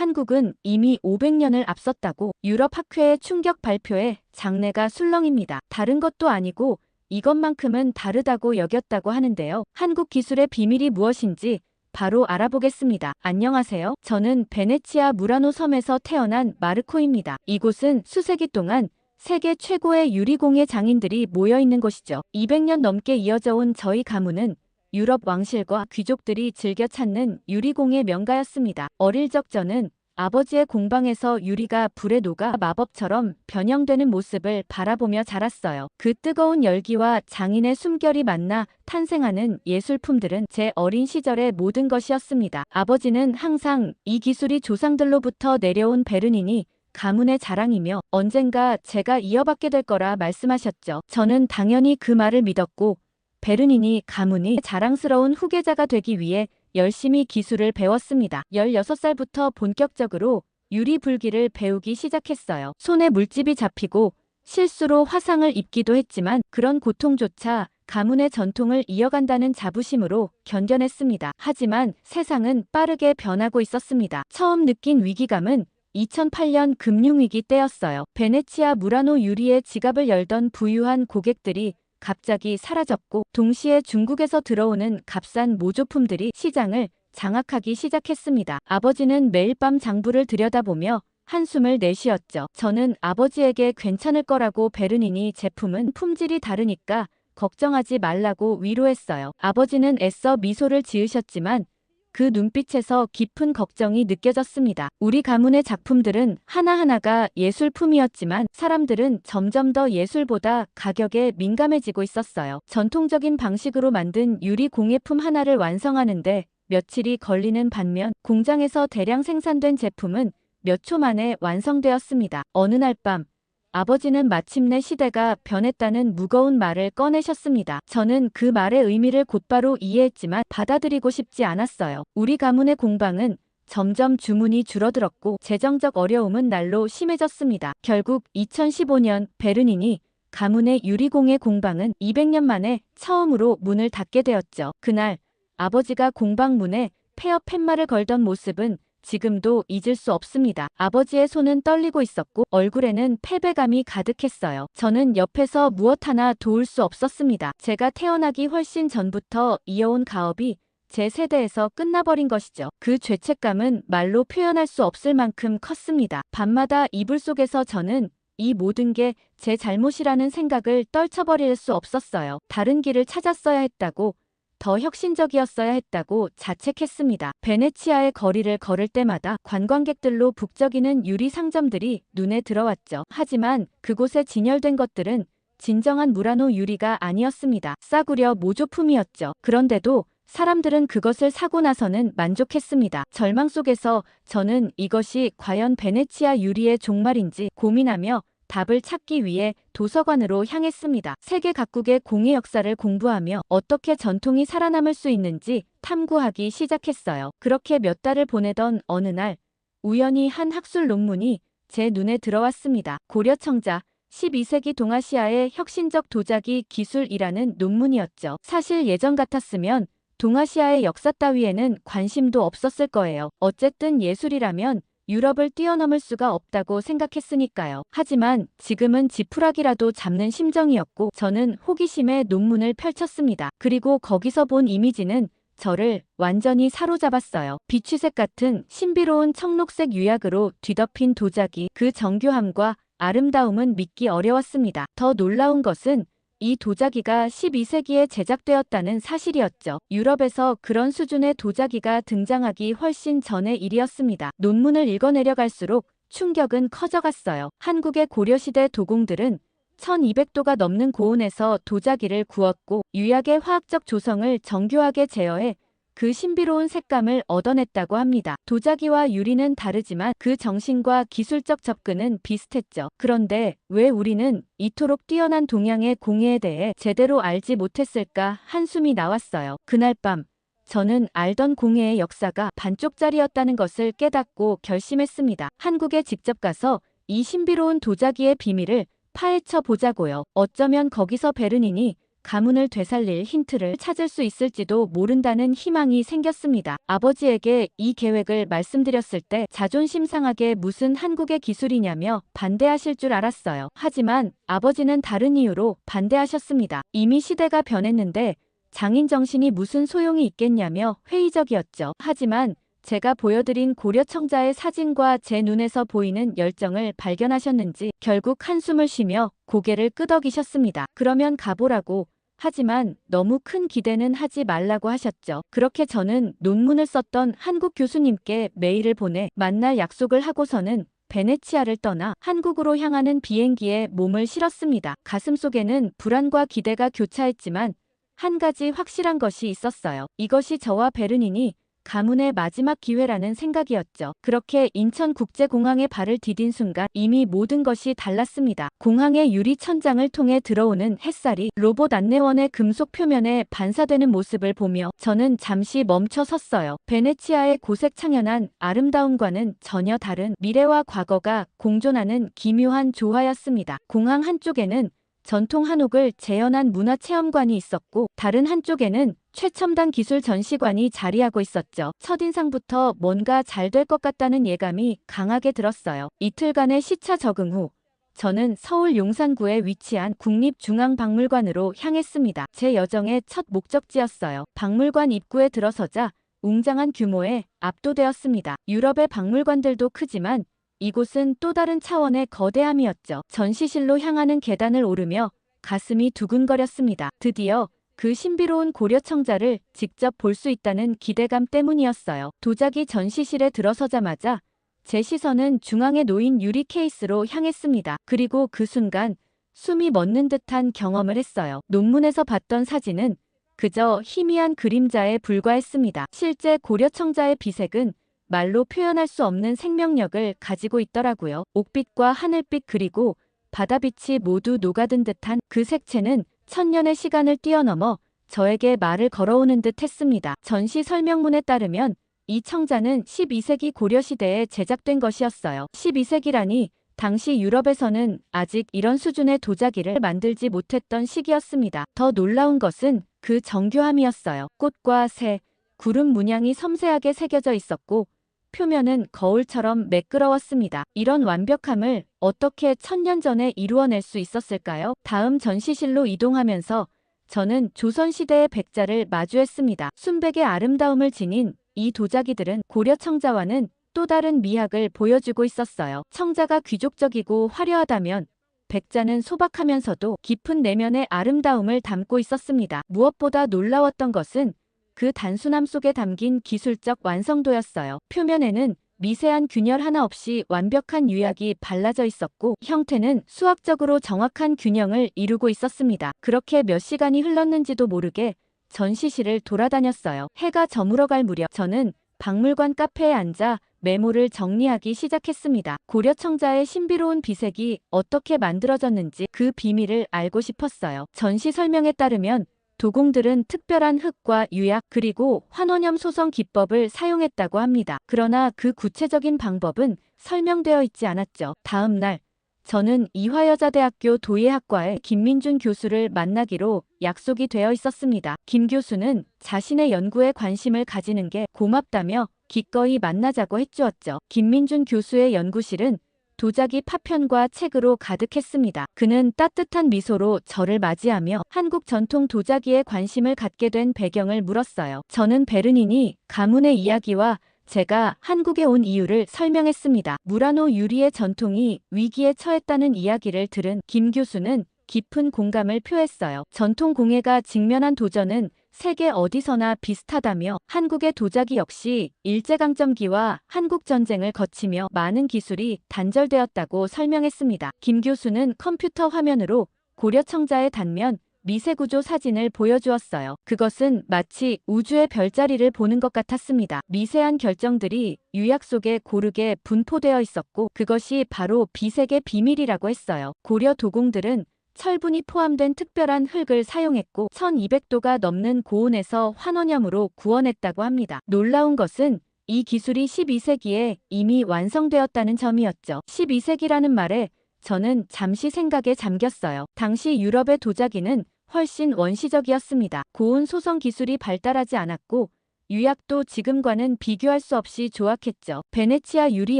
한국은 이미 500년을 앞섰다고 유럽 학회의 충격 발표에 장내가 술렁입니다. 다른 것도 아니고 이것만큼은 다르다고 여겼다고 하는데요. 한국 기술의 비밀이 무엇인지 바로 알아보겠습니다. 안녕하세요. 저는 베네치아 무라노 섬에서 태어난 마르코입니다. 이곳은 수세기 동안 세계 최고의 유리공예 장인들이 모여있는 곳이죠. 200년 넘게 이어져 온 저희 가문은 유럽 왕실과 귀족들이 즐겨 찾는 유리공예 명가였습니다. 어릴 적 저는 아버지의 공방에서 유리가 불에 녹아 마법처럼 변형되는 모습을 바라보며 자랐어요. 그 뜨거운 열기와 장인의 숨결이 만나 탄생하는 예술품들은 제 어린 시절의 모든 것이었습니다. 아버지는 항상 이 기술이 조상들로부터 내려온 베르닌이 가문의 자랑이며 언젠가 제가 이어받게 될 거라 말씀하셨죠. 저는 당연히 그 말을 믿었고 베르닌이 가문이 자랑스러운 후계자가 되기 위해 열심히 기술을 배웠습니다. 16살부터 본격적으로 유리 불기를 배우기 시작했어요. 손에 물집이 잡히고 실수로 화상을 입기도 했지만 그런 고통조차 가문의 전통을 이어간다는 자부심으로 견뎌냈습니다. 하지만 세상은 빠르게 변하고 있었습니다. 처음 느낀 위기감은 2008년 금융위기 때였어요. 베네치아 무라노 유리의 지갑을 열던 부유한 고객들이 갑자기 사라졌고 동시에 중국에서 들어오는 값싼 모조품들이 시장을 장악하기 시작했습니다. 아버지는 매일 밤 장부를 들여다보며 한숨을 내쉬었죠. 저는 아버지에게 괜찮을 거라고 베르닌이 제품은 품질이 다르니까 걱정하지 말라고 위로했어요. 아버지는 애써 미소를 지으셨지만 그 눈빛에서 깊은 걱정이 느껴졌습니다. 우리 가문의 작품들은 하나하나가 예술품이었지만 사람들은 점점 더 예술보다 가격에 민감해지고 있었어요. 전통적인 방식으로 만든 유리 공예품 하나를 완성하는데 며칠이 걸리는 반면 공장에서 대량 생산된 제품은 몇 초 만에 완성되었습니다. 어느 날 밤 아버지는 마침내 시대가 변했다는 무거운 말을 꺼내셨습니다. 저는 그 말의 의미를 곧바로 이해했지만 받아들이고 싶지 않았어요. 우리 가문의 공방은 점점 주문이 줄어들었고 재정적 어려움은 날로 심해졌습니다. 결국 2015년 베르닌이 가문의 유리공예 공방은 200년 만에 처음으로 문을 닫게 되었죠. 그날 아버지가 공방 문에 폐업 팻말을 걸던 모습은 지금도 잊을 수 없습니다. 아버지의 손은 떨리고 있었고 얼굴에는 패배감이 가득했어요. 저는 옆에서 무엇 하나 도울 수 없었습니다. 제가 태어나기 훨씬 전부터 이어온 가업이 제 세대에서 끝나버린 것이죠. 그 죄책감은 말로 표현할 수 없을 만큼 컸습니다. 밤마다 이불 속에서 저는 이 모든 게 제 잘못이라는 생각을 떨쳐버릴 수 없었어요. 다른 길을 찾았어야 했다고 더 혁신적이었어야 했다고 자책했습니다. 베네치아의 거리를 걸을 때마다 관광객들로 북적이는 유리 상점들이 눈에 들어왔죠. 하지만 그곳에 진열된 것들은 진정한 무라노 유리가 아니었습니다. 싸구려 모조품이었죠. 그런데도 사람들은 그것을 사고 나서는 만족했습니다. 절망 속에서 저는 이것이 과연 베네치아 유리의 종말인지 고민하며 답을 찾기 위해 도서관으로 향했습니다. 세계 각국의 공예 역사를 공부하며 어떻게 전통이 살아남을 수 있는지 탐구하기 시작했어요. 그렇게 몇 달을 보내던 어느 날 우연히 한 학술 논문이 제 눈에 들어왔습니다. 고려청자 12세기 동아시아의 혁신적 도자기 기술이라는 논문이었죠. 사실 예전 같았으면 동아시아의 역사 따위에는 관심도 없었을 거예요. 어쨌든 예술이라면 유럽을 뛰어넘을 수가 없다고 생각했으니까요. 하지만 지금은 지푸라기라도 잡는 심정이었고 저는 호기심에 논문을 펼쳤습니다. 그리고 거기서 본 이미지는 저를 완전히 사로잡았어요. 비취색 같은 신비로운 청록색 유약으로 뒤덮인 도자기, 그 정교함과 아름다움은 믿기 어려웠습니다. 더 놀라운 것은 이 도자기가 12세기에 제작되었다는 사실이었죠. 유럽에서 그런 수준의 도자기가 등장하기 훨씬 전의 일이었습니다. 논문을 읽어내려갈수록 충격은 커져갔어요. 한국의 고려시대 도공들은 1200도가 넘는 고온에서 도자기를 구웠고 유약의 화학적 조성을 정교하게 제어해 그 신비로운 색감을 얻어냈다고 합니다. 도자기와 유리는 다르지만 그 정신과 기술적 접근은 비슷했죠. 그런데 왜 우리는 이토록 뛰어난 동양의 공예에 대해 제대로 알지 못했을까 한숨이 나왔어요. 그날 밤 저는 알던 공예의 역사가 반쪽짜리였다는 것을 깨닫고 결심했습니다. 한국에 직접 가서 이 신비로운 도자기의 비밀을 파헤쳐 보자고요. 어쩌면 거기서 베르닌이 가문을 되살릴 힌트를 찾을 수 있을지도 모른다는 희망이 생겼습니다. 아버지에게 이 계획을 말씀드렸을 때 자존심 상하게 무슨 한국의 기술이냐며 반대하실 줄 알았어요. 하지만 아버지는 다른 이유로 반대하셨습니다. 이미 시대가 변했는데 장인 정신이 무슨 소용이 있겠냐며 회의적이었죠. 하지만 제가 보여드린 고려청자의 사진과 제 눈에서 보이는 열정을 발견하셨는지 결국 한숨을 쉬며 고개를 끄덕이셨습니다. 그러면 가보라고. 하지만 너무 큰 기대는 하지 말라고 하셨죠. 그렇게 저는 논문을 썼던 한국 교수님께 메일을 보내 만날 약속을 하고서는 베네치아를 떠나 한국으로 향하는 비행기에 몸을 실었습니다. 가슴속에는 불안과 기대가 교차했지만 한 가지 확실한 것이 있었어요. 이것이 저와 베르닌이 가문의 마지막 기회라는 생각이었죠. 그렇게 인천국제공항에 발을 디딘 순간 이미 모든 것이 달랐습니다. 공항의 유리 천장을 통해 들어오는 햇살이 로봇 안내원의 금속 표면에 반사되는 모습을 보며 저는 잠시 멈춰 섰어요. 베네치아의 고색 창연한 아름다움과는 전혀 다른 미래와 과거가 공존하는 기묘한 조화였습니다. 공항 한쪽에는 전통 한옥을 재현한 문화체험관이 있었고 다른 한쪽에는 최첨단 기술 전시관이 자리하고 있었죠. 첫인상부터 뭔가 잘 될 것 같다는 예감이 강하게 들었어요. 이틀간의 시차 적응 후 저는 서울 용산구에 위치한 국립중앙박물관으로 향했습니다. 제 여정의 첫 목적지였어요. 박물관 입구에 들어서자 웅장한 규모에 압도되었습니다. 유럽의 박물관들도 크지만 이곳은 또 다른 차원의 거대함이었죠. 전시실로 향하는 계단을 오르며 가슴이 두근거렸습니다. 드디어 그 신비로운 고려청자를 직접 볼 수 있다는 기대감 때문이었어요. 도자기 전시실에 들어서자마자 제 시선은 중앙에 놓인 유리 케이스로 향했습니다. 그리고 그 순간 숨이 멎는 듯한 경험을 했어요. 논문에서 봤던 사진은 그저 희미한 그림자에 불과했습니다. 실제 고려청자의 비색은 말로 표현할 수 없는 생명력을 가지고 있더라고요. 옥빛과 하늘빛 그리고 바다빛이 모두 녹아든 듯한 그 색채는 천년의 시간을 뛰어넘어 저에게 말을 걸어오는 듯 했습니다. 전시 설명문에 따르면 이 청자는 12세기 고려시대에 제작된 것이었어요. 12세기라니 당시 유럽에서는 아직 이런 수준의 도자기를 만들지 못했던 시기였습니다. 더 놀라운 것은 그 정교함이었어요. 꽃과 새, 구름 문양이 섬세하게 새겨져 있었고 표면은 거울처럼 매끄러웠습니다. 이런 완벽함을 어떻게 천년 전에 이루어낼 수 있었을까요? 다음 전시실로 이동하면서 저는 조선시대의 백자를 마주했습니다. 순백의 아름다움을 지닌 이 도자기들은 고려 청자와는 또 다른 미학을 보여주고 있었어요. 청자가 귀족적이고 화려하다면 백자는 소박하면서도 깊은 내면의 아름다움을 담고 있었습니다. 무엇보다 놀라웠던 것은 그 단순함 속에 담긴 기술적 완성도였어요. 표면에는 미세한 균열 하나 없이 완벽한 유약이 발라져 있었고 형태는 수학적으로 정확한 균형을 이루고 있었습니다. 그렇게 몇 시간이 흘렀는지도 모르게 전시실을 돌아다녔어요. 해가 저물어갈 무렵 저는 박물관 카페에 앉아 메모를 정리하기 시작했습니다. 고려청자의 신비로운 비색이 어떻게 만들어졌는지 그 비밀을 알고 싶었어요. 전시 설명에 따르면 도공들은 특별한 흙과 유약 그리고 환원염 소성 기법을 사용했다고 합니다. 그러나 그 구체적인 방법은 설명되어 있지 않았죠. 다음 날 저는 이화여자대학교 도예학과의 김민준 교수를 만나기로 약속이 되어 있었습니다. 김 교수는 자신의 연구에 관심을 가지는 게 고맙다며 기꺼이 만나자고 해주었죠. 김민준 교수의 연구실은 도자기 파편과 책으로 가득했습니다. 그는 따뜻한 미소로 저를 맞이하며 한국 전통 도자기에 관심을 갖게 된 배경을 물었어요. 저는 베르닌이 가문의 이야기와 제가 한국에 온 이유를 설명했습니다. 무라노 유리의 전통이 위기에 처했다는 이야기를 들은 김 교수는 깊은 공감을 표했어요. 전통 공예가 직면한 도전은 세계 어디서나 비슷하다며 한국의 도자기 역시 일제강점기와 한국전쟁을 거치며 많은 기술이 단절되었다고 설명했습니다. 김 교수는 컴퓨터 화면으로 고려청자의 단면, 미세구조 사진을 보여주었어요. 그것은 마치 우주의 별자리를 보는 것 같았습니다. 미세한 결정들이 유약 속에 고르게 분포되어 있었고 그것이 바로 비색의 비밀이라고 했어요. 고려 도공들은 철분이 포함된 특별한 흙을 사용했고 1200도가 넘는 고온에서 환원염으로 구워냈다고 합니다. 놀라운 것은 이 기술이 12세기에 이미 완성되었다는 점이었죠. 12세기라는 말에 저는 잠시 생각에 잠겼어요. 당시 유럽의 도자기는 훨씬 원시적이었습니다. 고온 소성 기술이 발달하지 않았고 유약도 지금과는 비교할 수 없이 조악했죠. 베네치아 유리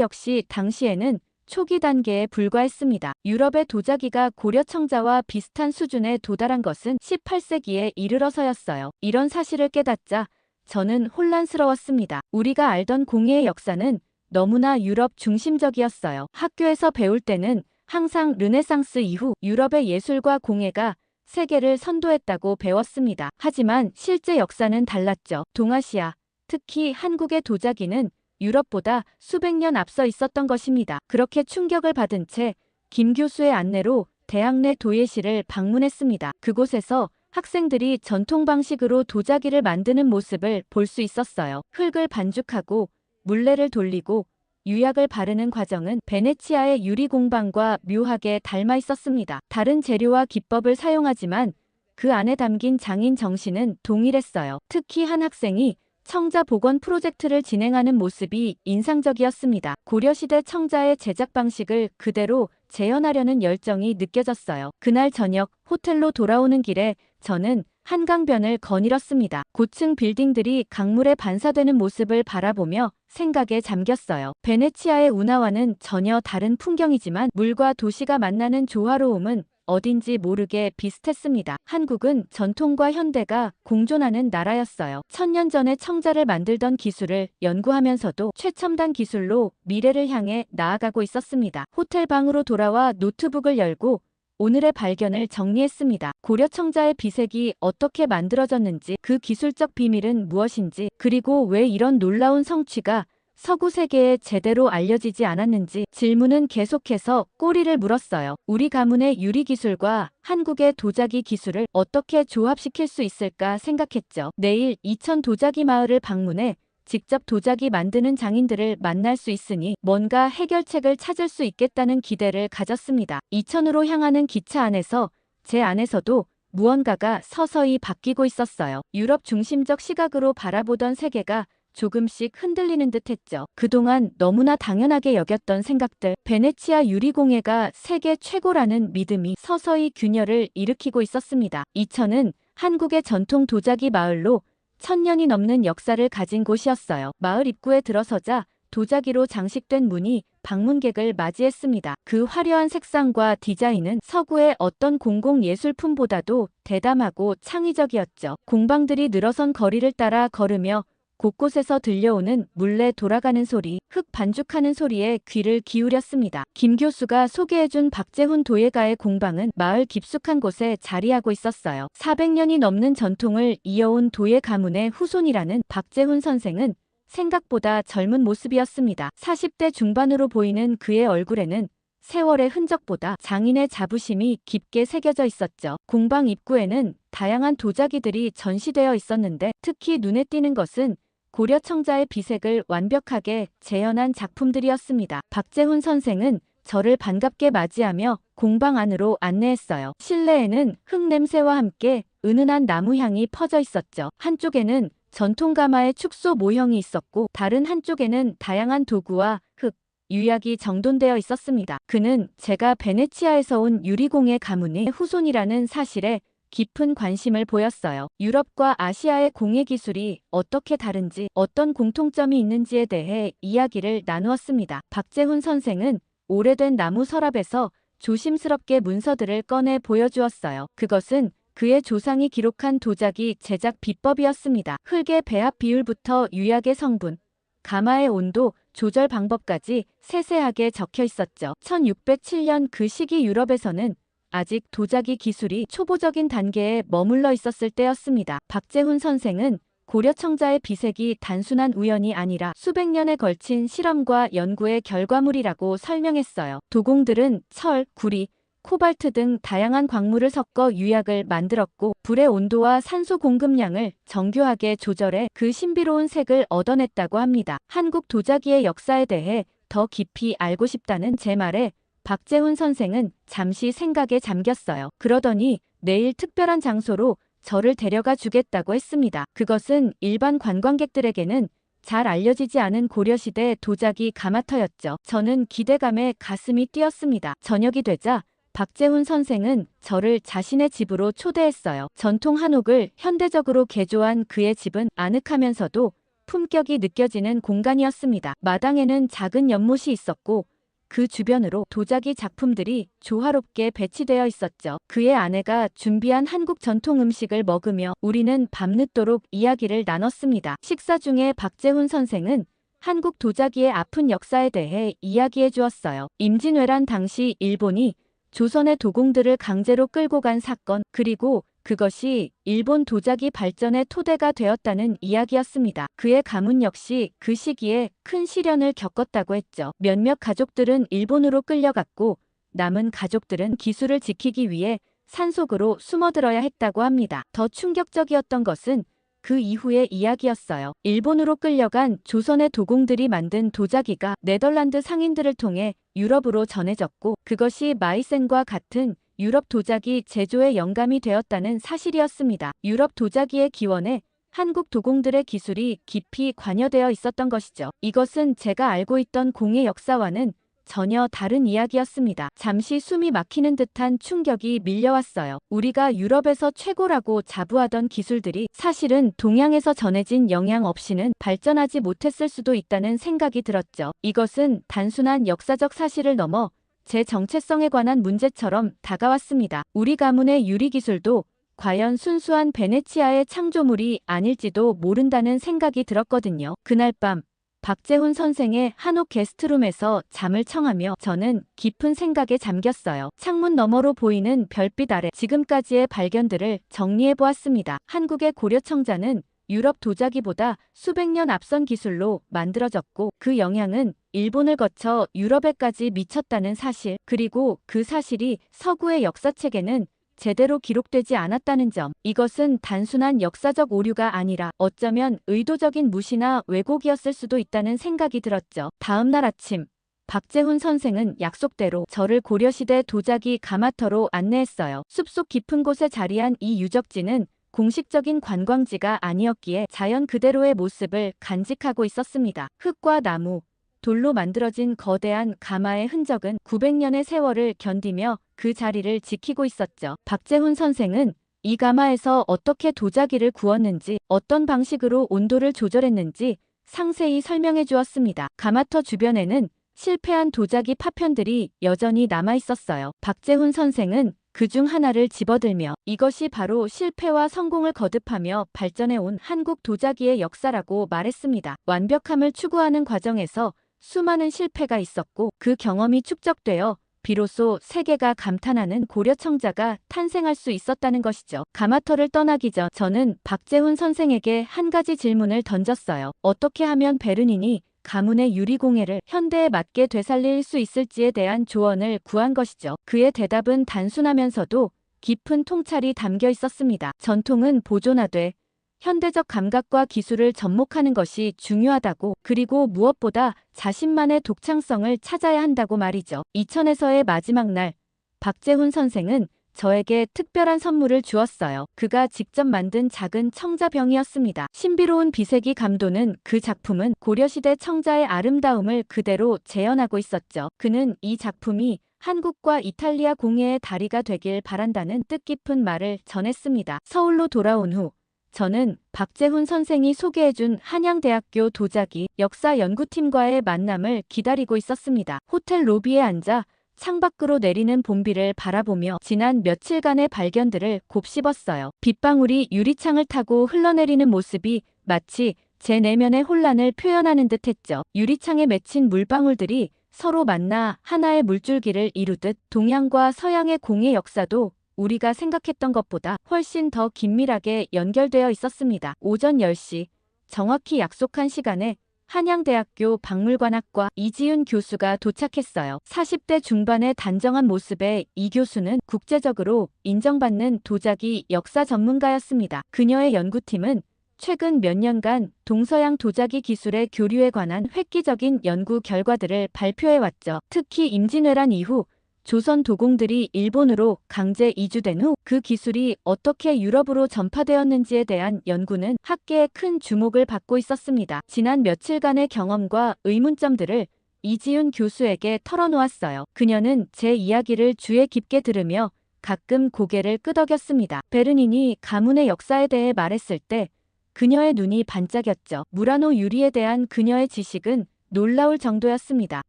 역시 당시에는 초기 단계에 불과했습니다. 유럽의 도자기가 고려 청자와 비슷한 수준에 도달한 것은 18세기에 이르러서였어요. 이런 사실을 깨닫자 저는 혼란스러웠습니다. 우리가 알던 공예의 역사는 너무나 유럽 중심적이었어요. 학교에서 배울 때는 항상 르네상스 이후 유럽의 예술과 공예가 세계를 선도했다고 배웠습니다. 하지만 실제 역사는 달랐죠. 동아시아, 특히 한국의 도자기는 유럽보다 수백 년 앞서 있었던 것입니다. 그렇게 충격을 받은 채 김 교수의 안내로 대학 내 도예실을 방문했습니다. 그곳에서 학생들이 전통 방식으로 도자기를 만드는 모습을 볼 수 있었어요. 흙을 반죽하고 물레를 돌리고 유약을 바르는 과정은 베네치아의 유리 공방과 묘하게 닮아 있었습니다. 다른 재료와 기법을 사용하지만 그 안에 담긴 장인 정신은 동일했어요. 특히 한 학생이 청자 복원 프로젝트를 진행하는 모습이 인상적이었습니다. 고려시대 청자의 제작 방식을 그대로 재현하려는 열정이 느껴졌어요. 그날 저녁 호텔로 돌아오는 길에 저는 한강변을 거닐었습니다. 고층 빌딩들이 강물에 반사되는 모습을 바라보며 생각에 잠겼어요. 베네치아의 운하와는 전혀 다른 풍경이지만 물과 도시가 만나는 조화로움은 어딘지 모르게 비슷했습니다. 한국은 전통과 현대가 공존하는 나라였어요. 1000년 전에 청자를 만들던 기술을 연구하면서도 최첨단 기술로 미래를 향해 나아가고 있었습니다. 호텔 방으로 돌아와 노트북을 열고 오늘의 발견을 정리했습니다. 고려 청자의 비색이 어떻게 만들어졌는지, 그 기술적 비밀은 무엇인지, 그리고 왜 이런 놀라운 성취가 서구 세계에 제대로 알려지지 않았는지 질문은 계속해서 꼬리를 물었어요. 우리 가문의 유리 기술과 한국의 도자기 기술을 어떻게 조합시킬 수 있을까 생각했죠. 내일 이천 도자기 마을을 방문해 직접 도자기 만드는 장인들을 만날 수 있으니 뭔가 해결책을 찾을 수 있겠다는 기대를 가졌습니다. 이천으로 향하는 기차 안에서 제 안에서도 무언가가 서서히 바뀌고 있었어요. 유럽 중심적 시각으로 바라보던 세계가 조금씩 흔들리는 듯 했죠. 그동안 너무나 당연하게 여겼던 생각들, 베네치아 유리공예가 세계 최고라는 믿음이 서서히 균열을 일으키고 있었습니다. 이천은 한국의 전통 도자기 마을로 1000년이 넘는 역사를 가진 곳이었어요. 마을 입구에 들어서자 도자기로 장식된 문이 방문객을 맞이했습니다. 그 화려한 색상과 디자인은 서구의 어떤 공공예술품보다도 대담하고 창의적이었죠. 공방들이 늘어선 거리를 따라 걸으며 곳곳에서 들려오는 물레 돌아가는 소리, 흙 반죽하는 소리에 귀를 기울였습니다. 김 교수가 소개해준 박재훈 도예가의 공방은 마을 깊숙한 곳에 자리하고 있었어요. 400년이 넘는 전통을 이어온 도예 가문의 후손이라는 박재훈 선생은 생각보다 젊은 모습이었습니다. 40대 중반으로 보이는 그의 얼굴에는 세월의 흔적보다 장인의 자부심이 깊게 새겨져 있었죠. 공방 입구에는 다양한 도자기들이 전시되어 있었는데 특히 눈에 띄는 것은 고려 청자의 비색을 완벽하게 재현한 작품들이었습니다. 박재훈 선생은 저를 반갑게 맞이하며 공방 안으로 안내했어요. 실내에는 흙 냄새와 함께 은은한 나무 향이 퍼져 있었죠. 한쪽에는 전통 가마의 축소 모형이 있었고 다른 한쪽에는 다양한 도구와 흙, 유약이 정돈되어 있었습니다. 그는 제가 베네치아에서 온 유리공예 가문의 후손이라는 사실에 깊은 관심을 보였어요. 유럽과 아시아의 공예 기술이 어떻게 다른지, 어떤 공통점이 있는지에 대해 이야기를 나누었습니다. 박재훈 선생은 오래된 나무 서랍에서 조심스럽게 문서들을 꺼내 보여주었어요. 그것은 그의 조상이 기록한 도자기 제작 비법이었습니다. 흙의 배합 비율부터 유약의 성분, 가마의 온도, 조절 방법까지 세세하게 적혀 있었죠. 1607년 그 시기 유럽에서는 아직 도자기 기술이 초보적인 단계에 머물러 있었을 때였습니다. 박재훈 선생은 고려 청자의 비색이 단순한 우연이 아니라 수백 년에 걸친 실험과 연구의 결과물이라고 설명했어요. 도공들은 철, 구리, 코발트 등 다양한 광물을 섞어 유약을 만들었고 불의 온도와 산소 공급량을 정교하게 조절해 그 신비로운 색을 얻어냈다고 합니다. 한국 도자기의 역사에 대해 더 깊이 알고 싶다는 제 말에 박재훈 선생은 잠시 생각에 잠겼어요. 그러더니 내일 특별한 장소로 저를 데려가 주겠다고 했습니다. 그것은 일반 관광객들에게는 잘 알려지지 않은 고려시대 도자기 가마터였죠. 저는 기대감에 가슴이 뛰었습니다. 저녁이 되자 박재훈 선생은 저를 자신의 집으로 초대했어요. 전통 한옥을 현대적으로 개조한 그의 집은 아늑하면서도 품격이 느껴지는 공간이었습니다. 마당에는 작은 연못이 있었고 그 주변으로 도자기 작품들이 조화롭게 배치되어 있었죠. 그의 아내가 준비한 한국 전통 음식을 먹으며 우리는 밤늦도록 이야기를 나눴습니다. 식사 중에 박재훈 선생은 한국 도자기의 아픈 역사에 대해 이야기해 주었어요. 임진왜란 당시 일본이 조선의 도공들을 강제로 끌고 간 사건, 그리고 그것이 일본 도자기 발전의 토대가 되었다는 이야기였습니다. 그의 가문 역시 그 시기에 큰 시련을 겪었다고 했죠. 몇몇 가족들은 일본으로 끌려갔고 남은 가족들은 기술을 지키기 위해 산속으로 숨어들어야 했다고 합니다. 더 충격적이었던 것은 그 이후의 이야기였어요. 일본으로 끌려간 조선의 도공들이 만든 도자기가 네덜란드 상인들을 통해 유럽으로 전해졌고 그것이 마이센과 같은 유럽 도자기 제조의 영감이 되었다는 사실이었습니다. 유럽 도자기의 기원에 한국 도공들의 기술이 깊이 관여되어 있었던 것이죠. 이것은 제가 알고 있던 공예 역사와는 전혀 다른 이야기였습니다. 잠시 숨이 막히는 듯한 충격이 밀려왔어요. 우리가 유럽에서 최고라고 자부하던 기술들이 사실은 동양에서 전해진 영향 없이는 발전하지 못했을 수도 있다는 생각이 들었죠. 이것은 단순한 역사적 사실을 넘어 제 정체성에 관한 문제처럼 다가왔습니다. 우리 가문의 유리기술도 과연 순수한 베네치아의 창조물이 아닐지도 모른다는 생각이 들었거든요. 그날 밤 박재훈 선생의 한옥 게스트룸에서 잠을 청하며 저는 깊은 생각에 잠겼어요. 창문 너머로 보이는 별빛 아래 지금까지의 발견들을 정리해 보았습니다. 한국의 고려청자는 유럽 도자기보다 수백 년 앞선 기술로 만들어졌고 그 영향은 일본을 거쳐 유럽에까지 미쳤다는 사실, 그리고 그 사실이 서구의 역사책에는 제대로 기록되지 않았다는 점. 이것은 단순한 역사적 오류가 아니라 어쩌면 의도적인 무시나 왜곡이었을 수도 있다는 생각이 들었죠. 다음 날 아침 박재훈 선생은 약속대로 저를 고려시대 도자기 가마터로 안내했어요. 숲속 깊은 곳에 자리한 이 유적지는 공식적인 관광지가 아니었기에 자연 그대로의 모습을 간직하고 있었습니다. 흙과 나무, 돌로 만들어진 거대한 가마의 흔적은 900년의 세월을 견디며 그 자리를 지키고 있었죠. 박재훈 선생은 이 가마에서 어떻게 도자기를 구웠는지, 어떤 방식으로 온도를 조절했는지 상세히 설명해 주었습니다. 가마터 주변에는 실패한 도자기 파편들이 여전히 남아 있었어요. 박재훈 선생은 그중 하나를 집어들며 이것이 바로 실패와 성공을 거듭하며 발전해온 한국 도자기의 역사라고 말했습니다. 완벽함을 추구하는 과정에서 수많은 실패가 있었고 그 경험이 축적되어 비로소 세계가 감탄하는 고려청자가 탄생할 수 있었다는 것이죠. 가마터를 떠나기 전 저는 박재훈 선생에게 한 가지 질문을 던졌어요. 어떻게 하면 베르닌이 가문의 유리공예를 현대에 맞게 되살릴 수 있을지에 대한 조언을 구한 것이죠. 그의 대답은 단순하면서도 깊은 통찰이 담겨 있었습니다. 전통은 보존하되 현대적 감각과 기술을 접목하는 것이 중요하다고, 그리고 무엇보다 자신만의 독창성을 찾아야 한다고 말이죠. 이천에서의 마지막 날, 박재훈 선생은 저에게 특별한 선물을 주었어요. 그가 직접 만든 작은 청자병이었습니다. 신비로운 비색이 감도는 그 작품은 고려시대 청자의 아름다움을 그대로 재현하고 있었죠. 그는 이 작품이 한국과 이탈리아 공예의 다리가 되길 바란다는 뜻깊은 말을 전했습니다. 서울로 돌아온 후 저는 박재훈 선생이 소개해준 한양대학교 도자기 역사연구팀과의 만남을 기다리고 있었습니다. 호텔 로비에 앉아 창밖으로 내리는 봄비를 바라보며 지난 며칠간의 발견들을 곱씹었어요. 빗방울이 유리창을 타고 흘러내리는 모습이 마치 제 내면의 혼란을 표현하는 듯했죠. 유리창에 맺힌 물방울들이 서로 만나 하나의 물줄기를 이루듯 동양과 서양의 공예 역사도 우리가 생각했던 것보다 훨씬 더 긴밀하게 연결되어 있었습니다. 오전 10시, 정확히 약속한 시간에 한양대학교 박물관학과 이지윤 교수가 도착했어요. 40대 중반의 단정한 모습의 이 교수는 국제적으로 인정받는 도자기 역사 전문가였습니다. 그녀의 연구팀은 최근 몇 년간 동서양 도자기 기술의 교류에 관한 획기적인 연구 결과들을 발표해왔죠. 특히 임진왜란 이후 조선 도공들이 일본으로 강제 이주된 후 그 기술이 어떻게 유럽으로 전파되었는지에 대한 연구는 학계의 큰 주목을 받고 있었습니다. 지난 며칠간의 경험과 의문점들을 이지훈 교수에게 털어놓았어요. 그녀는 제 이야기를 주의 깊게 들으며 가끔 고개를 끄덕였습니다. 베르닌이 가문의 역사에 대해 말했을 때 그녀의 눈이 반짝였죠. 무라노 유리에 대한 그녀의 지식은 놀라울 정도였습니다.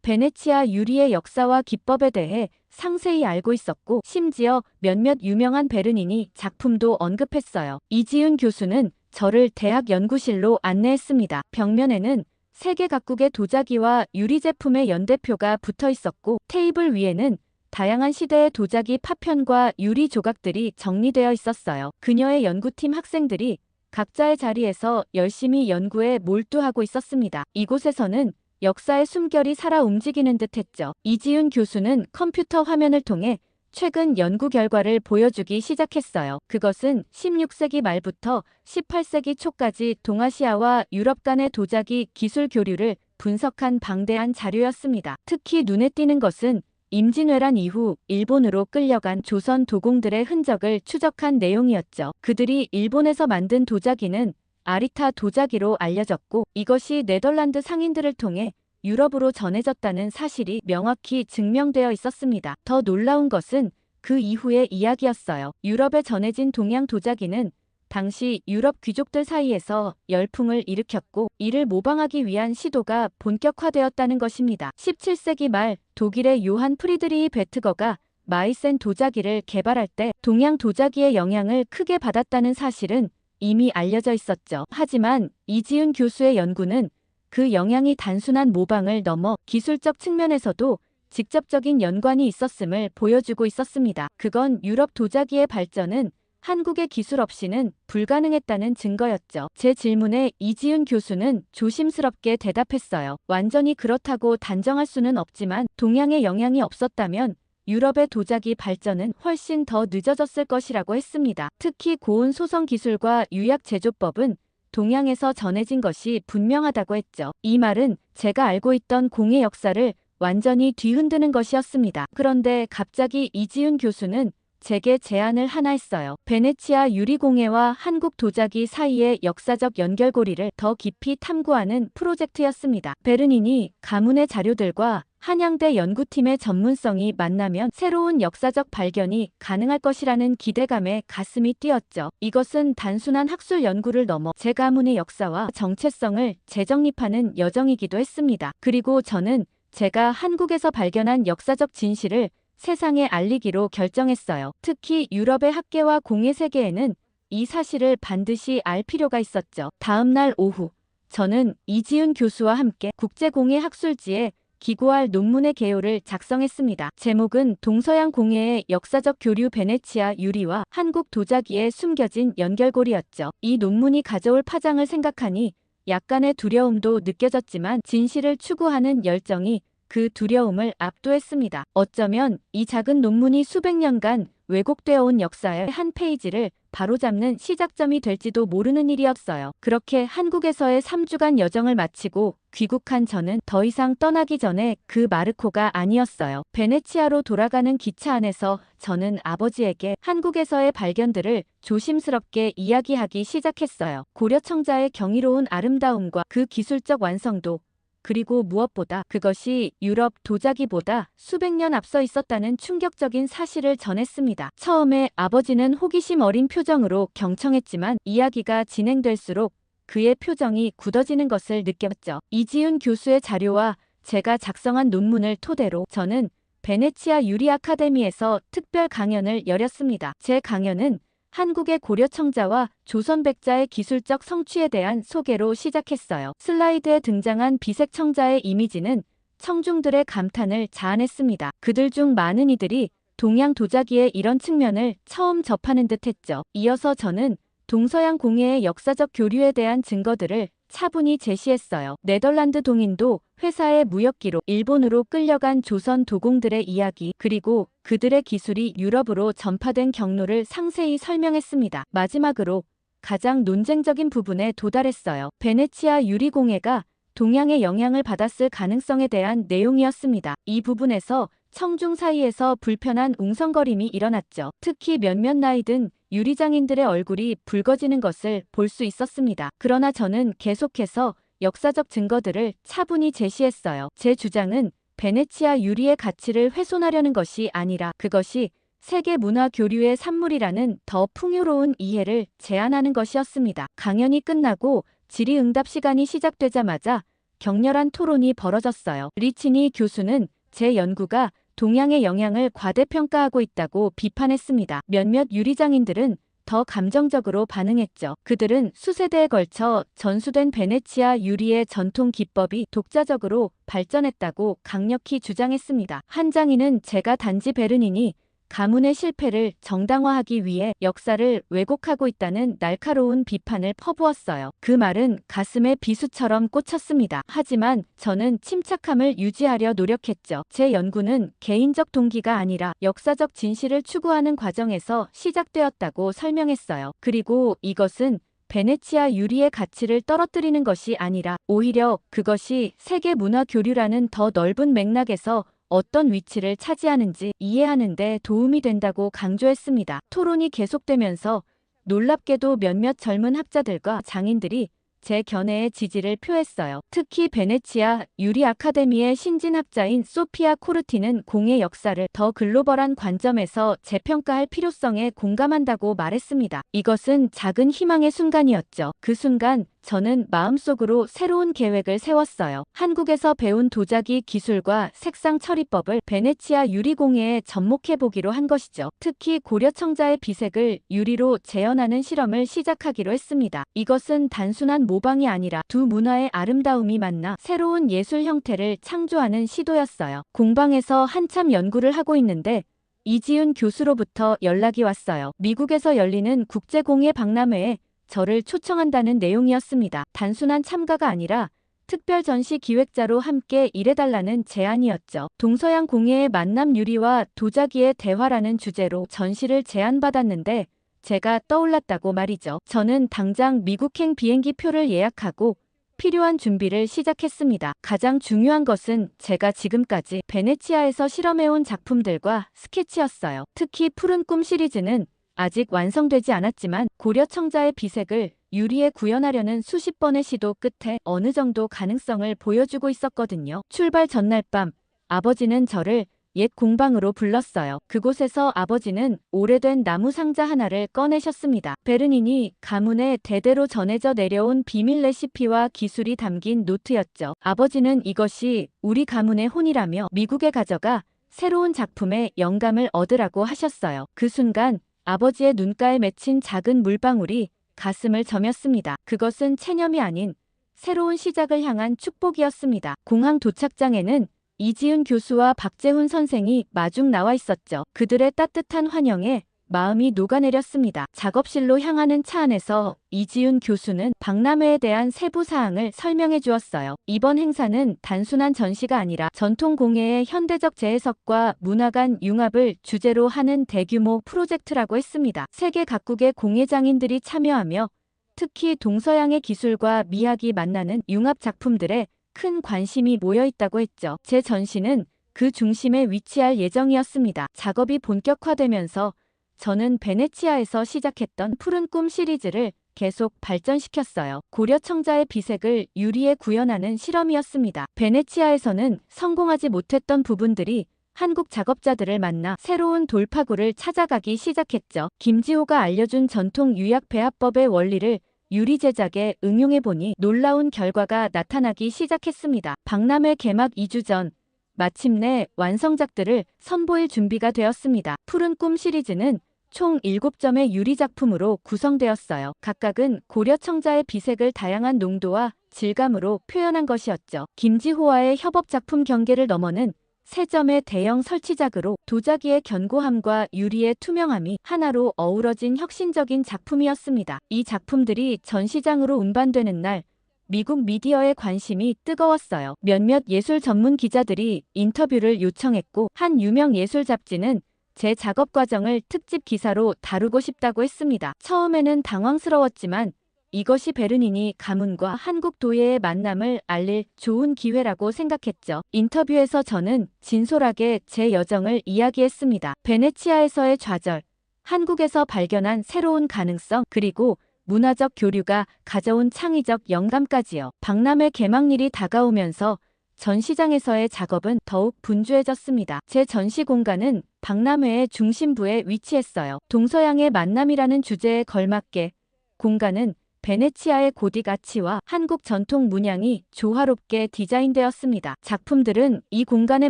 베네치아 유리의 역사와 기법에 대해 상세히 알고 있었고 심지어 몇몇 유명한 베르닌이 작품도 언급했어요. 이지훈 교수는 저를 대학 연구실로 안내했습니다. 벽면에는 세계 각국의 도자기와 유리 제품의 연대표가 붙어 있었고 테이블 위에는 다양한 시대의 도자기 파편과 유리 조각들이 정리되어 있었어요. 그녀의 연구팀 학생들이 각자의 자리에서 열심히 연구에 몰두하고 있었습니다. 이곳에서는 역사의 숨결이 살아 움직이는 듯했죠. 이지훈 교수는 컴퓨터 화면을 통해 최근 연구 결과를 보여주기 시작했어요. 그것은 16세기 말부터 18세기 초까지 동아시아와 유럽 간의 도자기 기술 교류를 분석한 방대한 자료였습니다. 특히 눈에 띄는 것은 임진왜란 이후 일본으로 끌려간 조선 도공들의 흔적을 추적한 내용이었죠. 그들이 일본에서 만든 도자기는 아리타 도자기로 알려졌고 이것이 네덜란드 상인들을 통해 유럽으로 전해졌다는 사실이 명확히 증명되어 있었습니다. 더 놀라운 것은 그 이후의 이야기였어요. 유럽에 전해진 동양 도자기는 당시 유럽 귀족들 사이에서 열풍을 일으켰고 이를 모방하기 위한 시도가 본격화되었다는 것입니다. 17세기 말 독일의 요한 프리드리히 베트거가 마이센 도자기를 개발할 때 동양 도자기의 영향을 크게 받았다는 사실은 이미 알려져 있었죠. 하지만 이지훈 교수의 연구는 그 영향이 단순한 모방을 넘어 기술적 측면에서도 직접적인 연관이 있었음을 보여주고 있었습니다. 그건 유럽 도자기의 발전은 한국의 기술 없이는 불가능했다는 증거였죠. 제 질문에 이지훈 교수는 조심스럽게 대답했어요. 완전히 그렇다고 단정할 수는 없지만 동양의 영향이 없었다면 유럽의 도자기 발전은 훨씬 더 늦어졌을 것이라고 했습니다. 특히 고온 소성 기술과 유약 제조법은 동양에서 전해진 것이 분명하다고 했죠. 이 말은 제가 알고 있던 공예 역사를 완전히 뒤흔드는 것이었습니다. 그런데 갑자기 이지훈 교수는 제게 제안을 하나 했어요. 베네치아 유리공예와 한국 도자기 사이의 역사적 연결고리를 더 깊이 탐구하는 프로젝트였습니다. 베르닌이 가문의 자료들과 한양대 연구팀의 전문성이 만나면 새로운 역사적 발견이 가능할 것이라는 기대감에 가슴이 뛰었죠. 이것은 단순한 학술 연구를 넘어 제 가문의 역사와 정체성을 재정립하는 여정이기도 했습니다. 그리고 저는 제가 한국에서 발견한 역사적 진실을 세상에 알리기로 결정했어요. 특히 유럽의 학계와 공예 세계에는 이 사실을 반드시 알 필요가 있었죠. 다음 날 오후, 저는 이지훈 교수와 함께 국제공예 학술지에 기고할 논문의 개요를 작성했습니다. 제목은 동서양 공예의 역사적 교류 베네치아 유리와 한국 도자기의 숨겨진 연결고리였죠. 이 논문이 가져올 파장을 생각하니 약간의 두려움도 느껴졌지만 진실을 추구하는 열정이 그 두려움을 압도했습니다. 어쩌면 이 작은 논문이 수백 년간 왜곡되어 온 역사의 한 페이지를 바로잡는 시작점이 될지도 모르는 일이었어요. 그렇게 한국에서의 3주간 여정을 마치고 귀국한 저는 더 이상 떠나기 전에 그 마르코가 아니었어요. 베네치아로 돌아가는 기차 안에서 저는 아버지에게 한국에서의 발견들을 조심스럽게 이야기하기 시작했어요. 고려청자의 경이로운 아름다움과 그 기술적 완성도, 그리고 무엇보다 그것이 유럽 도자기보다 수백 년 앞서 있었다는 충격적인 사실을 전했습니다. 처음에 아버지는 호기심 어린 표정으로 경청했지만 이야기가 진행될수록 그의 표정이 굳어지는 것을 느꼈죠. 이지훈 교수의 자료와 제가 작성한 논문을 토대로 저는 베네치아 유리 아카데미에서 특별 강연을 열었습니다. 제 강연은 한국의 고려청자와 조선백자의 기술적 성취에 대한 소개로 시작했어요. 슬라이드에 등장한 비색 청자의 이미지는 청중들의 감탄을 자아냈습니다. 그들 중 많은 이들이 동양 도자기의 이런 측면을 처음 접하는 듯했죠. 이어서 저는 동서양 공예의 역사적 교류에 대한 증거들을 차분히 제시했어요. 네덜란드 동인도 회사의 무역기로 일본으로 끌려간 조선 도공들의 이야기, 그리고 그들의 기술이 유럽으로 전파된 경로를 상세히 설명했습니다. 마지막으로 가장 논쟁적인 부분에 도달했어요. 베네치아 유리공예가 동양의 영향을 받았을 가능성에 대한 내용이었습니다. 이 부분에서 청중 사이에서 불편한 웅성거림이 일어났죠. 특히 몇몇 나이든 유리장인들의 얼굴이 붉어지는 것을 볼 수 있었습니다. 그러나 저는 계속해서 역사적 증거들을 차분히 제시했어요. 제 주장은 베네치아 유리의 가치를 훼손하려는 것이 아니라 그것이 세계 문화 교류의 산물이라는 더 풍요로운 이해를 제안하는 것이었습니다. 강연이 끝나고 질의응답 시간이 시작되자마자 격렬한 토론이 벌어졌어요. 리치니 교수는 제 연구가 동양의 영향을 과대평가하고 있다고 비판했습니다. 몇몇 유리장인들은 더 감정적으로 반응했죠. 그들은 수세대에 걸쳐 전수된 베네치아 유리의 전통 기법이 독자적으로 발전했다고 강력히 주장했습니다. 한 장인은 제가 단지 베르닌이 가문의 실패를 정당화하기 위해 역사를 왜곡하고 있다는 날카로운 비판을 퍼부었어요. 그 말은 가슴에 비수처럼 꽂혔습니다. 하지만 저는 침착함을 유지하려 노력했죠. 제 연구는 개인적 동기가 아니라 역사적 진실을 추구하는 과정에서 시작되었다고 설명했어요. 그리고 이것은 베네치아 유리의 가치를 떨어뜨리는 것이 아니라 오히려 그것이 세계 문화 교류라는 더 넓은 맥락에서 어떤 위치를 차지하는지 이해하는 데 도움이 된다고 강조했습니다. 토론이 계속되면서 놀랍게도 몇몇 젊은 학자들과 장인들이 제 견해에 지지를 표했어요. 특히 베네치아 유리 아카데미의 신진 학자인 소피아 코르티는 공의 역사를 더 글로벌한 관점에서 재평가할 필요성에 공감한다고 말했습니다. 이것은 작은 희망의 순간이었죠. 그 순간 저는 마음속으로 새로운 계획을 세웠어요. 한국에서 배운 도자기 기술과 색상 처리법을 베네치아 유리공예에 접목해보기로 한 것이죠. 특히 고려 청자의 비색을 유리로 재현하는 실험을 시작하기로 했습니다. 이것은 단순한 모방이 아니라 두 문화의 아름다움이 만나 새로운 예술 형태를 창조하는 시도였어요. 공방에서 한참 연구를 하고 있는데 이지윤 교수로부터 연락이 왔어요. 미국에서 열리는 국제공예 박람회에 저를 초청한다는 내용이었습니다. 단순한 참가가 아니라 특별 전시 기획자로 함께 일해달라는 제안이었죠. 동서양 공예의 만남 유리와 도자기의 대화라는 주제로 전시를 제안받았는데 제가 떠올랐다고 말이죠. 저는 당장 미국행 비행기 표를 예약하고 필요한 준비를 시작했습니다. 가장 중요한 것은 제가 지금까지 베네치아에서 실험해온 작품들과 스케치였어요. 특히 푸른 꿈 시리즈는 아직 완성되지 않았지만 고려 청자의 비색을 유리에 구현하려는 수십 번의 시도 끝에 어느 정도 가능성을 보여주고 있었거든요. 출발 전날 밤 아버지는 저를 옛 공방으로 불렀어요. 그곳에서 아버지는 오래된 나무 상자 하나를 꺼내셨습니다. 베르닌이 가문에 대대로 전해져 내려온 비밀 레시피와 기술이 담긴 노트였죠. 아버지는 이것이 우리 가문의 혼이라며 미국에 가져가 새로운 작품에 영감을 얻으라고 하셨어요. 그 순간 아버지의 눈가에 맺힌 작은 물방울이 가슴을 저몄습니다. 그것은 체념이 아닌 새로운 시작을 향한 축복이었습니다. 공항 도착장에는 이지은 교수와 박재훈 선생이 마중 나와 있었죠. 그들의 따뜻한 환영에 마음이 녹아내렸습니다. 작업실로 향하는 차 안에서 이지윤 교수는 박람회에 대한 세부 사항을 설명해 주었어요. 이번 행사는 단순한 전시가 아니라 전통 공예의 현대적 재해석과 문화 간 융합을 주제로 하는 대규모 프로젝트라고 했습니다. 세계 각국의 공예장인들이 참여하며 특히 동서양의 기술과 미학이 만나는 융합 작품들에 큰 관심이 모여 있다고 했죠. 제 전시는 그 중심에 위치할 예정이었습니다. 작업이 본격화되면서 저는 베네치아에서 시작했던 푸른 꿈 시리즈를 계속 발전시켰어요. 고려 청자의 비색을 유리에 구현하는 실험이었습니다. 베네치아에서는 성공하지 못했던 부분들이 한국 작업자들을 만나 새로운 돌파구를 찾아가기 시작했죠. 김지호가 알려준 전통 유약 배합법의 원리를 유리 제작에 응용해보니 놀라운 결과가 나타나기 시작했습니다. 박람회 개막 2주 전 마침내 완성작들을 선보일 준비가 되었습니다. 푸른 꿈 시리즈는 총 7점의 유리 작품으로 구성되었어요. 각각은 고려 청자의 비색을 다양한 농도와 질감으로 표현한 것이었죠. 김지호와의 협업 작품 경계를 넘어는 3점의 대형 설치작으로 도자기의 견고함과 유리의 투명함이 하나로 어우러진 혁신적인 작품이었습니다. 이 작품들이 전시장으로 운반되는 날 미국 미디어의 관심이 뜨거웠어요. 몇몇 예술 전문 기자들이 인터뷰를 요청했고 한 유명 예술 잡지는 제 작업 과정을 특집 기사로 다루고 싶다고 했습니다. 처음에는 당황스러웠지만 이것이 베르닌이 가문과 한국 도예의 만남을 알릴 좋은 기회라고 생각했죠. 인터뷰에서 저는 진솔하게 제 여정을 이야기했습니다. 베네치아에서의 좌절, 한국에서 발견한 새로운 가능성, 그리고 문화적 교류가 가져온 창의적 영감까지요. 박람회 개막일이 다가오면서 전시장에서의 작업은 더욱 분주해졌습니다. 제 전시 공간은 박람회의 중심부에 위치했어요. 동서양의 만남이라는 주제에 걸맞게 공간은 베네치아의 고딕 아치와 한국 전통 문양이 조화롭게 디자인되었습니다. 작품들은 이 공간에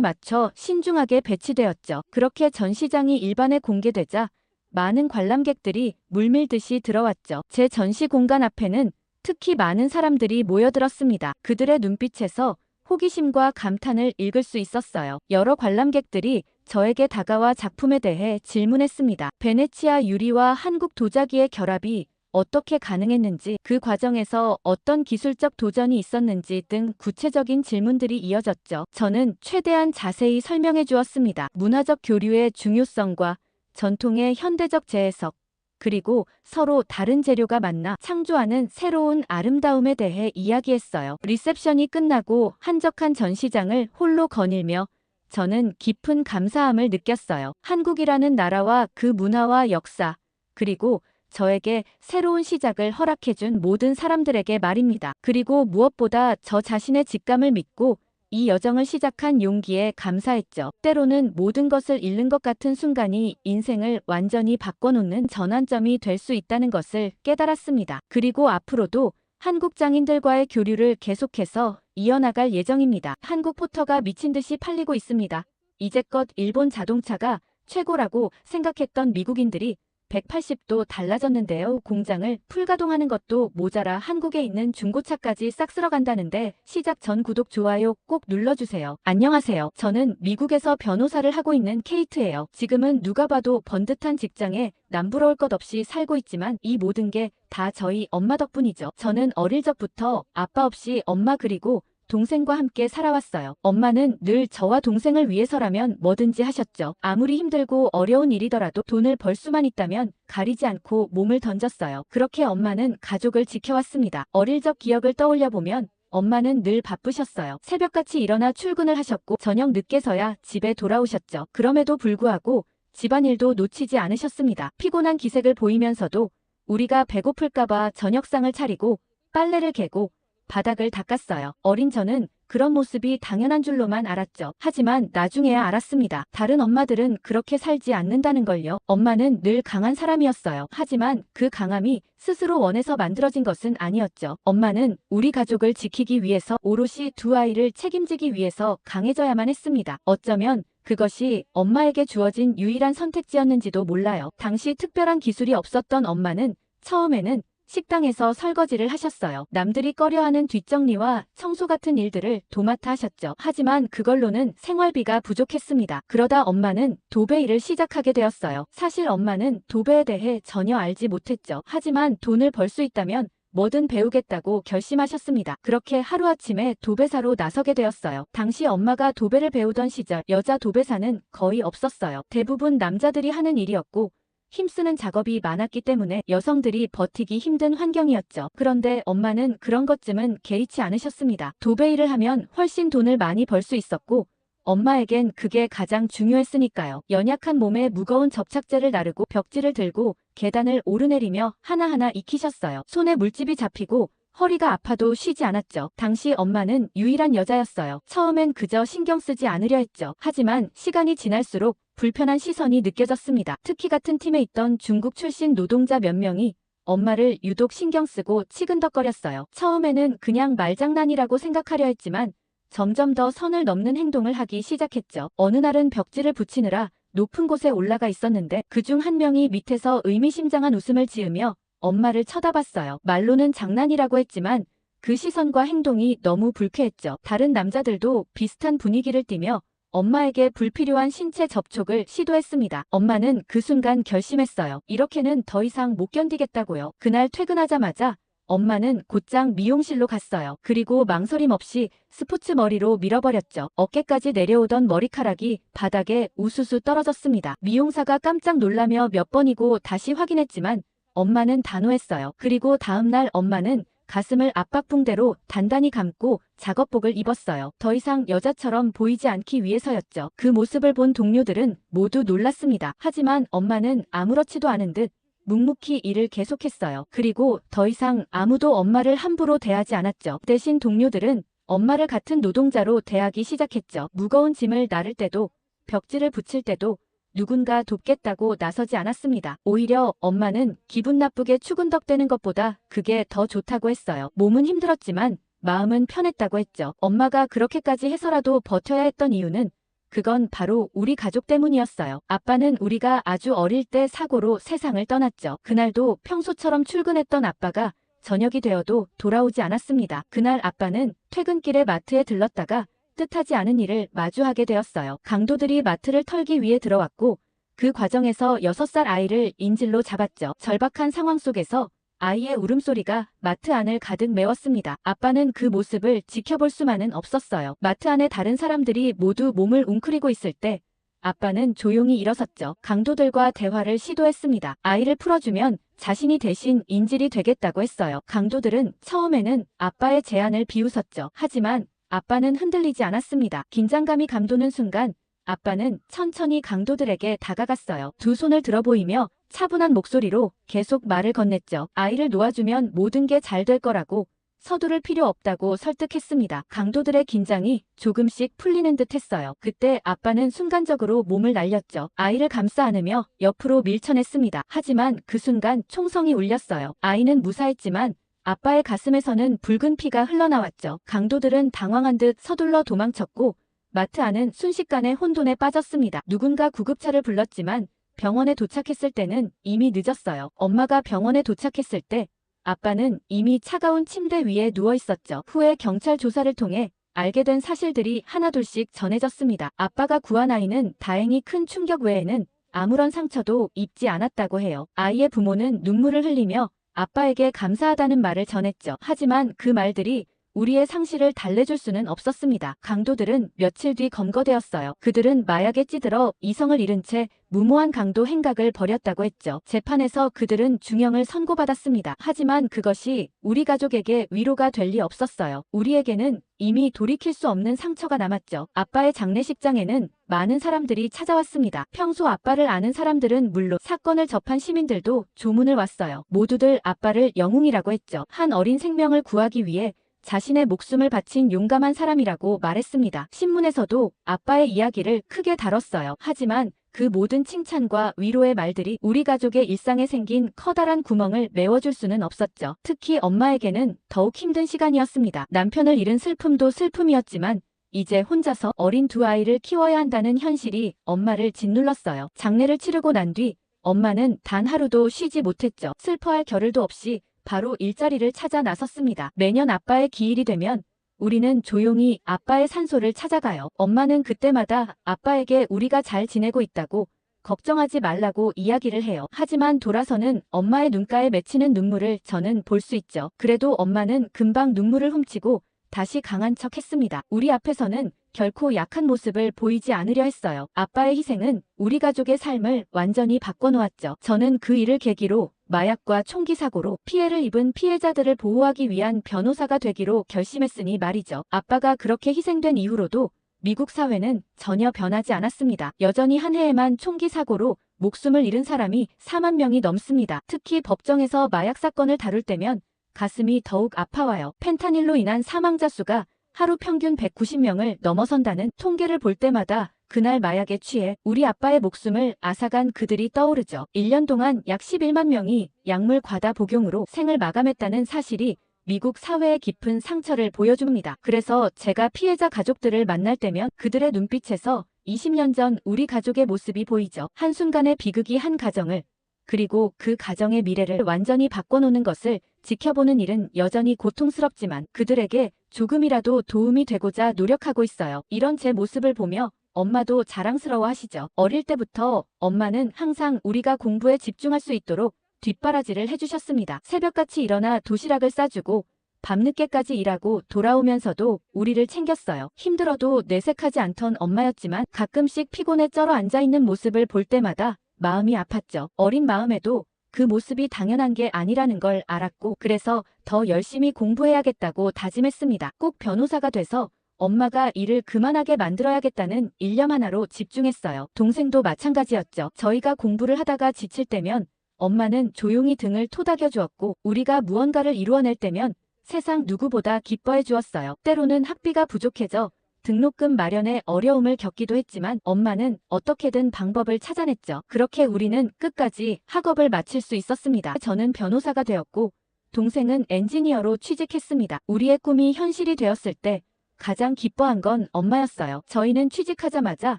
맞춰 신중하게 배치되었죠. 그렇게 전시장이 일반에 공개되자 많은 관람객들이 물밀듯이 들어왔죠. 제 전시 공간 앞에는 특히 많은 사람들이 모여들었습니다. 그들의 눈빛에서 호기심과 감탄을 읽을 수 있었어요. 여러 관람객들이 저에게 다가와 작품에 대해 질문했습니다. 베네치아 유리와 한국 도자기의 결합이 어떻게 가능했는지, 그 과정에서 어떤 기술적 도전이 있었는지 등 구체적인 질문들이 이어졌죠. 저는 최대한 자세히 설명해 주었습니다. 문화적 교류의 중요성과 전통의 현대적 재해석, 그리고 서로 다른 재료가 만나 창조하는 새로운 아름다움에 대해 이야기했어요. 리셉션이 끝나고 한적한 전시장을 홀로 거닐며 저는 깊은 감사함을 느꼈어요. 한국이라는 나라와 그 문화와 역사, 그리고 저에게 새로운 시작을 허락해준 모든 사람들에게 말입니다. 그리고 무엇보다 저 자신의 직감을 믿고 이 여정을 시작한 용기에 감사했죠. 때로는 모든 것을 잃는 것 같은 순간이 인생을 완전히 바꿔놓는 전환점이 될 수 있다는 것을 깨달았습니다. 그리고 앞으로도 한국 장인들과의 교류를 계속해서 이어나갈 예정입니다. 한국 포터가 미친 듯이 팔리고 있습니다. 이제껏 일본 자동차가 최고라고 생각했던 미국인들이 180도 달라졌는데요. 공장을 풀가동하는 것도 모자라 한국에 있는 중고차까지 싹 쓸어간다는데 시작 전 구독, 좋아요 꼭 눌러주세요. 안녕하세요. 저는 미국에서 변호사를 하고 있는 케이트예요. 지금은 누가 봐도 번듯한 직장에 남부러울 것 없이 살고 있지만 이 모든 게 다 저희 엄마 덕분이죠. 저는 어릴 적부터 아빠 없이 엄마 그리고 동생과 함께 살아왔어요. 엄마는 늘 저와 동생을 위해서라면 뭐든지 하셨죠. 아무리 힘들고 어려운 일이더라도 돈을 벌 수만 있다면 가리지 않고 몸을 던졌어요. 그렇게 엄마는 가족을 지켜왔습니다. 어릴 적 기억을 떠올려 보면 엄마는 늘 바쁘셨어요. 새벽같이 일어나 출근을 하셨고 저녁 늦게서야 집에 돌아오셨죠. 그럼에도 불구하고 집안일도 놓치지 않으셨습니다. 피곤한 기색을 보이면서도 우리가 배고플까봐 저녁상을 차리고 빨래를 개고 바닥을 닦았어요. 어린 저는 그런 모습이 당연한 줄로만 알았죠. 하지만 나중에야 알았습니다. 다른 엄마들은 그렇게 살지 않는다는 걸요. 엄마는 늘 강한 사람이었어요. 하지만 그 강함이 스스로 원해서 만들어진 것은 아니었죠. 엄마는 우리 가족을 지키기 위해서, 오롯이 두 아이를 책임지기 위해서 강해져야만 했습니다. 어쩌면 그것이 엄마에게 주어진 유일한 선택지였는지도 몰라요. 당시 특별한 기술이 없었던 엄마는 처음에는 식당에서 설거지를 하셨어요. 남들이 꺼려하는 뒷정리와 청소 같은 일들을 도맡아 하셨죠. 하지만 그걸로는 생활비가 부족했습니다. 그러다 엄마는 도배 일을 시작하게 되었어요. 사실 엄마는 도배에 대해 전혀 알지 못했죠. 하지만 돈을 벌 수 있다면 뭐든 배우겠다고 결심하셨습니다. 그렇게 하루아침에 도배사로 나서게 되었어요. 당시 엄마가 도배를 배우던 시절 여자 도배사는 거의 없었어요. 대부분 남자들이 하는 일이었고 힘쓰는 작업이 많았기 때문에 여성들이 버티기 힘든 환경이었죠. 그런데 엄마는 그런 것쯤은 개의치 않으셨습니다. 도배 일을 하면 훨씬 돈을 많이 벌 수 있었고 엄마에겐 그게 가장 중요했으니까요. 연약한 몸에 무거운 접착제를 나르고 벽지를 들고 계단을 오르내리며 하나하나 익히셨어요. 손에 물집이 잡히고 허리가 아파도 쉬지 않았죠. 당시 엄마는 유일한 여자였어요. 처음엔 그저 신경 쓰지 않으려 했죠. 하지만 시간이 지날수록 불편한 시선이 느껴졌습니다. 특히 같은 팀에 있던 중국 출신 노동자 몇 명이 엄마를 유독 신경 쓰고 치근덕거렸어요. 처음에는 그냥 말장난이라고 생각하려 했지만 점점 더 선을 넘는 행동을 하기 시작했죠. 어느 날은 벽지를 붙이느라 높은 곳에 올라가 있었는데 그중 한 명이 밑에서 의미심장한 웃음을 지으며 엄마를 쳐다봤어요. 말로는 장난이라고 했지만 그 시선과 행동이 너무 불쾌했죠. 다른 남자들도 비슷한 분위기를 띠며 엄마에게 불필요한 신체 접촉을 시도했습니다. 엄마는 그 순간 결심했어요. 이렇게는 더 이상 못 견디겠다고요. 그날 퇴근하자마자 엄마는 곧장 미용실로 갔어요. 그리고 망설임 없이 스포츠 머리로 밀어버렸죠. 어깨까지 내려오던 머리카락이 바닥에 우수수 떨어졌습니다. 미용사가 깜짝 놀라며 몇 번이고 다시 확인했지만 엄마는 단호했어요. 그리고 다음날 엄마는 가슴을 압박붕대로 단단히 감고 작업복을 입었어요. 더 이상 여자처럼 보이지 않기 위해서였죠. 그 모습을 본 동료들은 모두 놀랐습니다. 하지만 엄마는 아무렇지도 않은 듯 묵묵히 일을 계속했어요. 그리고 더 이상 아무도 엄마를 함부로 대하지 않았죠. 대신 동료들은 엄마를 같은 노동자로 대하기 시작했죠. 무거운 짐을 나를 때도 벽지를 붙일 때도 누군가 돕겠다고 나서지 않았습니다. 오히려 엄마는 기분 나쁘게 추근덕대는 것보다 그게 더 좋다고 했어요. 몸은 힘들었지만 마음은 편했다고 했죠. 엄마가 그렇게까지 해서라도 버텨야 했던 이유는 그건 바로 우리 가족 때문이었어요. 아빠는 우리가 아주 어릴 때 사고로 세상을 떠났죠. 그날도 평소처럼 출근했던 아빠가 저녁이 되어도 돌아오지 않았습니다. 그날 아빠는 퇴근길에 마트에 들렀다가 뜻하지 않은 일을 마주하게 되었어요. 강도들이 마트를 털기 위해 들어왔고 그 과정에서 6살 아이를 인질로 잡았죠. 절박한 상황 속에서 아이의 울음소리가 마트 안을 가득 메웠습니다. 아빠는 그 모습을 지켜볼 수만은 없었어요. 마트 안에 다른 사람들이 모두 몸을 웅크리고 있을 때 아빠는 조용히 일어섰죠. 강도들과 대화를 시도했습니다. 아이를 풀어주면 자신이 대신 인질이 되겠다고 했어요. 강도들은 처음에는 아빠의 제안을 비웃었죠. 하지만 아빠는 흔들리지 않았습니다. 긴장감이 감도는 순간 아빠는 천천히 강도들에게 다가갔어요. 두 손을 들어 보이며 차분한 목소리로 계속 말을 건넸죠. 아이를 놓아주면 모든 게 잘 될 거라고, 서두를 필요 없다고 설득했습니다. 강도들의 긴장이 조금씩 풀리는 듯 했어요. 그때 아빠는 순간적으로 몸을 날렸죠. 아이를 감싸 안으며 옆으로 밀쳐냈습니다. 하지만 그 순간 총성이 울렸어요. 아이는 무사했지만 아빠의 가슴에서는 붉은 피가 흘러나왔죠. 강도들은 당황한 듯 서둘러 도망쳤고 마트 안은 순식간에 혼돈에 빠졌습니다. 누군가 구급차를 불렀지만 병원에 도착했을 때는 이미 늦었어요. 엄마가 병원에 도착했을 때 아빠는 이미 차가운 침대 위에 누워 있었죠. 후에 경찰 조사를 통해 알게 된 사실들이 하나둘씩 전해졌습니다. 아빠가 구한 아이는 다행히 큰 충격 외에는 아무런 상처도 입지 않았다고 해요. 아이의 부모는 눈물을 흘리며 아빠에게 감사하다는 말을 전했죠. 하지만 그 말들이 우리의 상실을 달래줄 수는 없었습니다. 강도들은 며칠 뒤 검거되었어요. 그들은 마약에 찌들어 이성을 잃은 채 무모한 강도 행각을 벌였다고 했죠. 재판에서 그들은 중형을 선고받았습니다. 하지만 그것이 우리 가족에게 위로가 될 리 없었어요. 우리에게는 이미 돌이킬 수 없는 상처가 남았죠. 아빠의 장례식장에는 많은 사람들이 찾아왔습니다. 평소 아빠를 아는 사람들은 물론 사건을 접한 시민들도 조문을 왔어요. 모두들 아빠를 영웅이라고 했죠. 한 어린 생명을 구하기 위해 자신의 목숨을 바친 용감한 사람이라고 말했습니다. 신문에서도 아빠의 이야기를 크게 다뤘어요. 하지만 그 모든 칭찬과 위로의 말들이 우리 가족의 일상에 생긴 커다란 구멍을 메워줄 수는 없었죠. 특히 엄마에게는 더욱 힘든 시간이었습니다. 남편을 잃은 슬픔도 슬픔이었지만 이제 혼자서 어린 두 아이를 키워야 한다는 현실이 엄마를 짓눌렀어요. 장례를 치르고 난 뒤 엄마는 단 하루도 쉬지 못했죠. 슬퍼할 겨를도 없이 바로 일자리를 찾아 나섰습니다. 매년 아빠의 기일이 되면 우리는 조용히 아빠의 산소를 찾아가요. 엄마는 그때마다 아빠에게 우리가 잘 지내고 있다고, 걱정하지 말라고 이야기를 해요. 하지만 돌아서는 엄마의 눈가에 맺히는 눈물을 저는 볼 수 있죠. 그래도 엄마는 금방 눈물을 훔치고 다시 강한 척 했습니다. 우리 앞에서는 결코 약한 모습을 보이지 않으려 했어요. 아빠의 희생은 우리 가족의 삶을 완전히 바꿔놓았죠. 저는 그 일을 계기로 마약과 총기 사고로 피해를 입은 피해자들을 보호하기 위한 변호사가 되기로 결심했으니 말이죠. 아빠가 그렇게 희생된 이후로도 미국 사회는 전혀 변하지 않았습니다. 여전히 한 해에만 총기 사고로 목숨을 잃은 사람이 4만 명이 넘습니다. 특히 법정에서 마약 사건을 다룰 때면 가슴이 더욱 아파와요. 펜타닐로 인한 사망자 수가 하루 평균 190명을 넘어선다는 통계를 볼 때마다 그날 마약에 취해 우리 아빠의 목숨을 앗아간 그들이 떠오르죠. 1년 동안 약 11만 명이 약물 과다 복용으로 생을 마감했다는 사실이 미국 사회의 깊은 상처를 보여줍니다. 그래서 제가 피해자 가족들을 만날 때면 그들의 눈빛에서 20년 전 우리 가족의 모습이 보이죠. 한순간의 비극이 한 가정을, 그리고 그 가정의 미래를 완전히 바꿔놓는 것을 지켜보는 일은 여전히 고통스럽지만 그들에게 조금이라도 도움이 되고자 노력하고 있어요. 이런 제 모습을 보며 엄마도 자랑스러워 하시죠. 어릴 때부터 엄마는 항상 우리가 공부에 집중할 수 있도록 뒷바라지를 해주셨습니다. 새벽같이 일어나 도시락을 싸주고 밤늦게까지 일하고 돌아오면서도 우리를 챙겼어요. 힘들어도 내색하지 않던 엄마였지만 가끔씩 피곤에 쩔어 앉아있는 모습을 볼 때마다 마음이 아팠죠. 어린 마음에도 그 모습이 당연한 게 아니라는 걸 알았고, 그래서 더 열심히 공부해야겠다고 다짐했습니다. 꼭 변호사가 돼서 엄마가 일을 그만하게 만들어야겠다는 일념 하나로 집중했어요. 동생도 마찬가지였죠. 저희가 공부를 하다가 지칠 때면 엄마는 조용히 등을 토닥여 주었고 우리가 무언가를 이루어낼 때면 세상 누구보다 기뻐해 주었어요. 때로는 학비가 부족해져 등록금 마련에 어려움을 겪기도 했지만 엄마는 어떻게든 방법을 찾아냈죠. 그렇게 우리는 끝까지 학업을 마칠 수 있었습니다. 저는 변호사가 되었고 동생은 엔지니어로 취직했습니다. 우리의 꿈이 현실이 되었을 때 가장 기뻐한 건 엄마였어요. 저희는 취직하자마자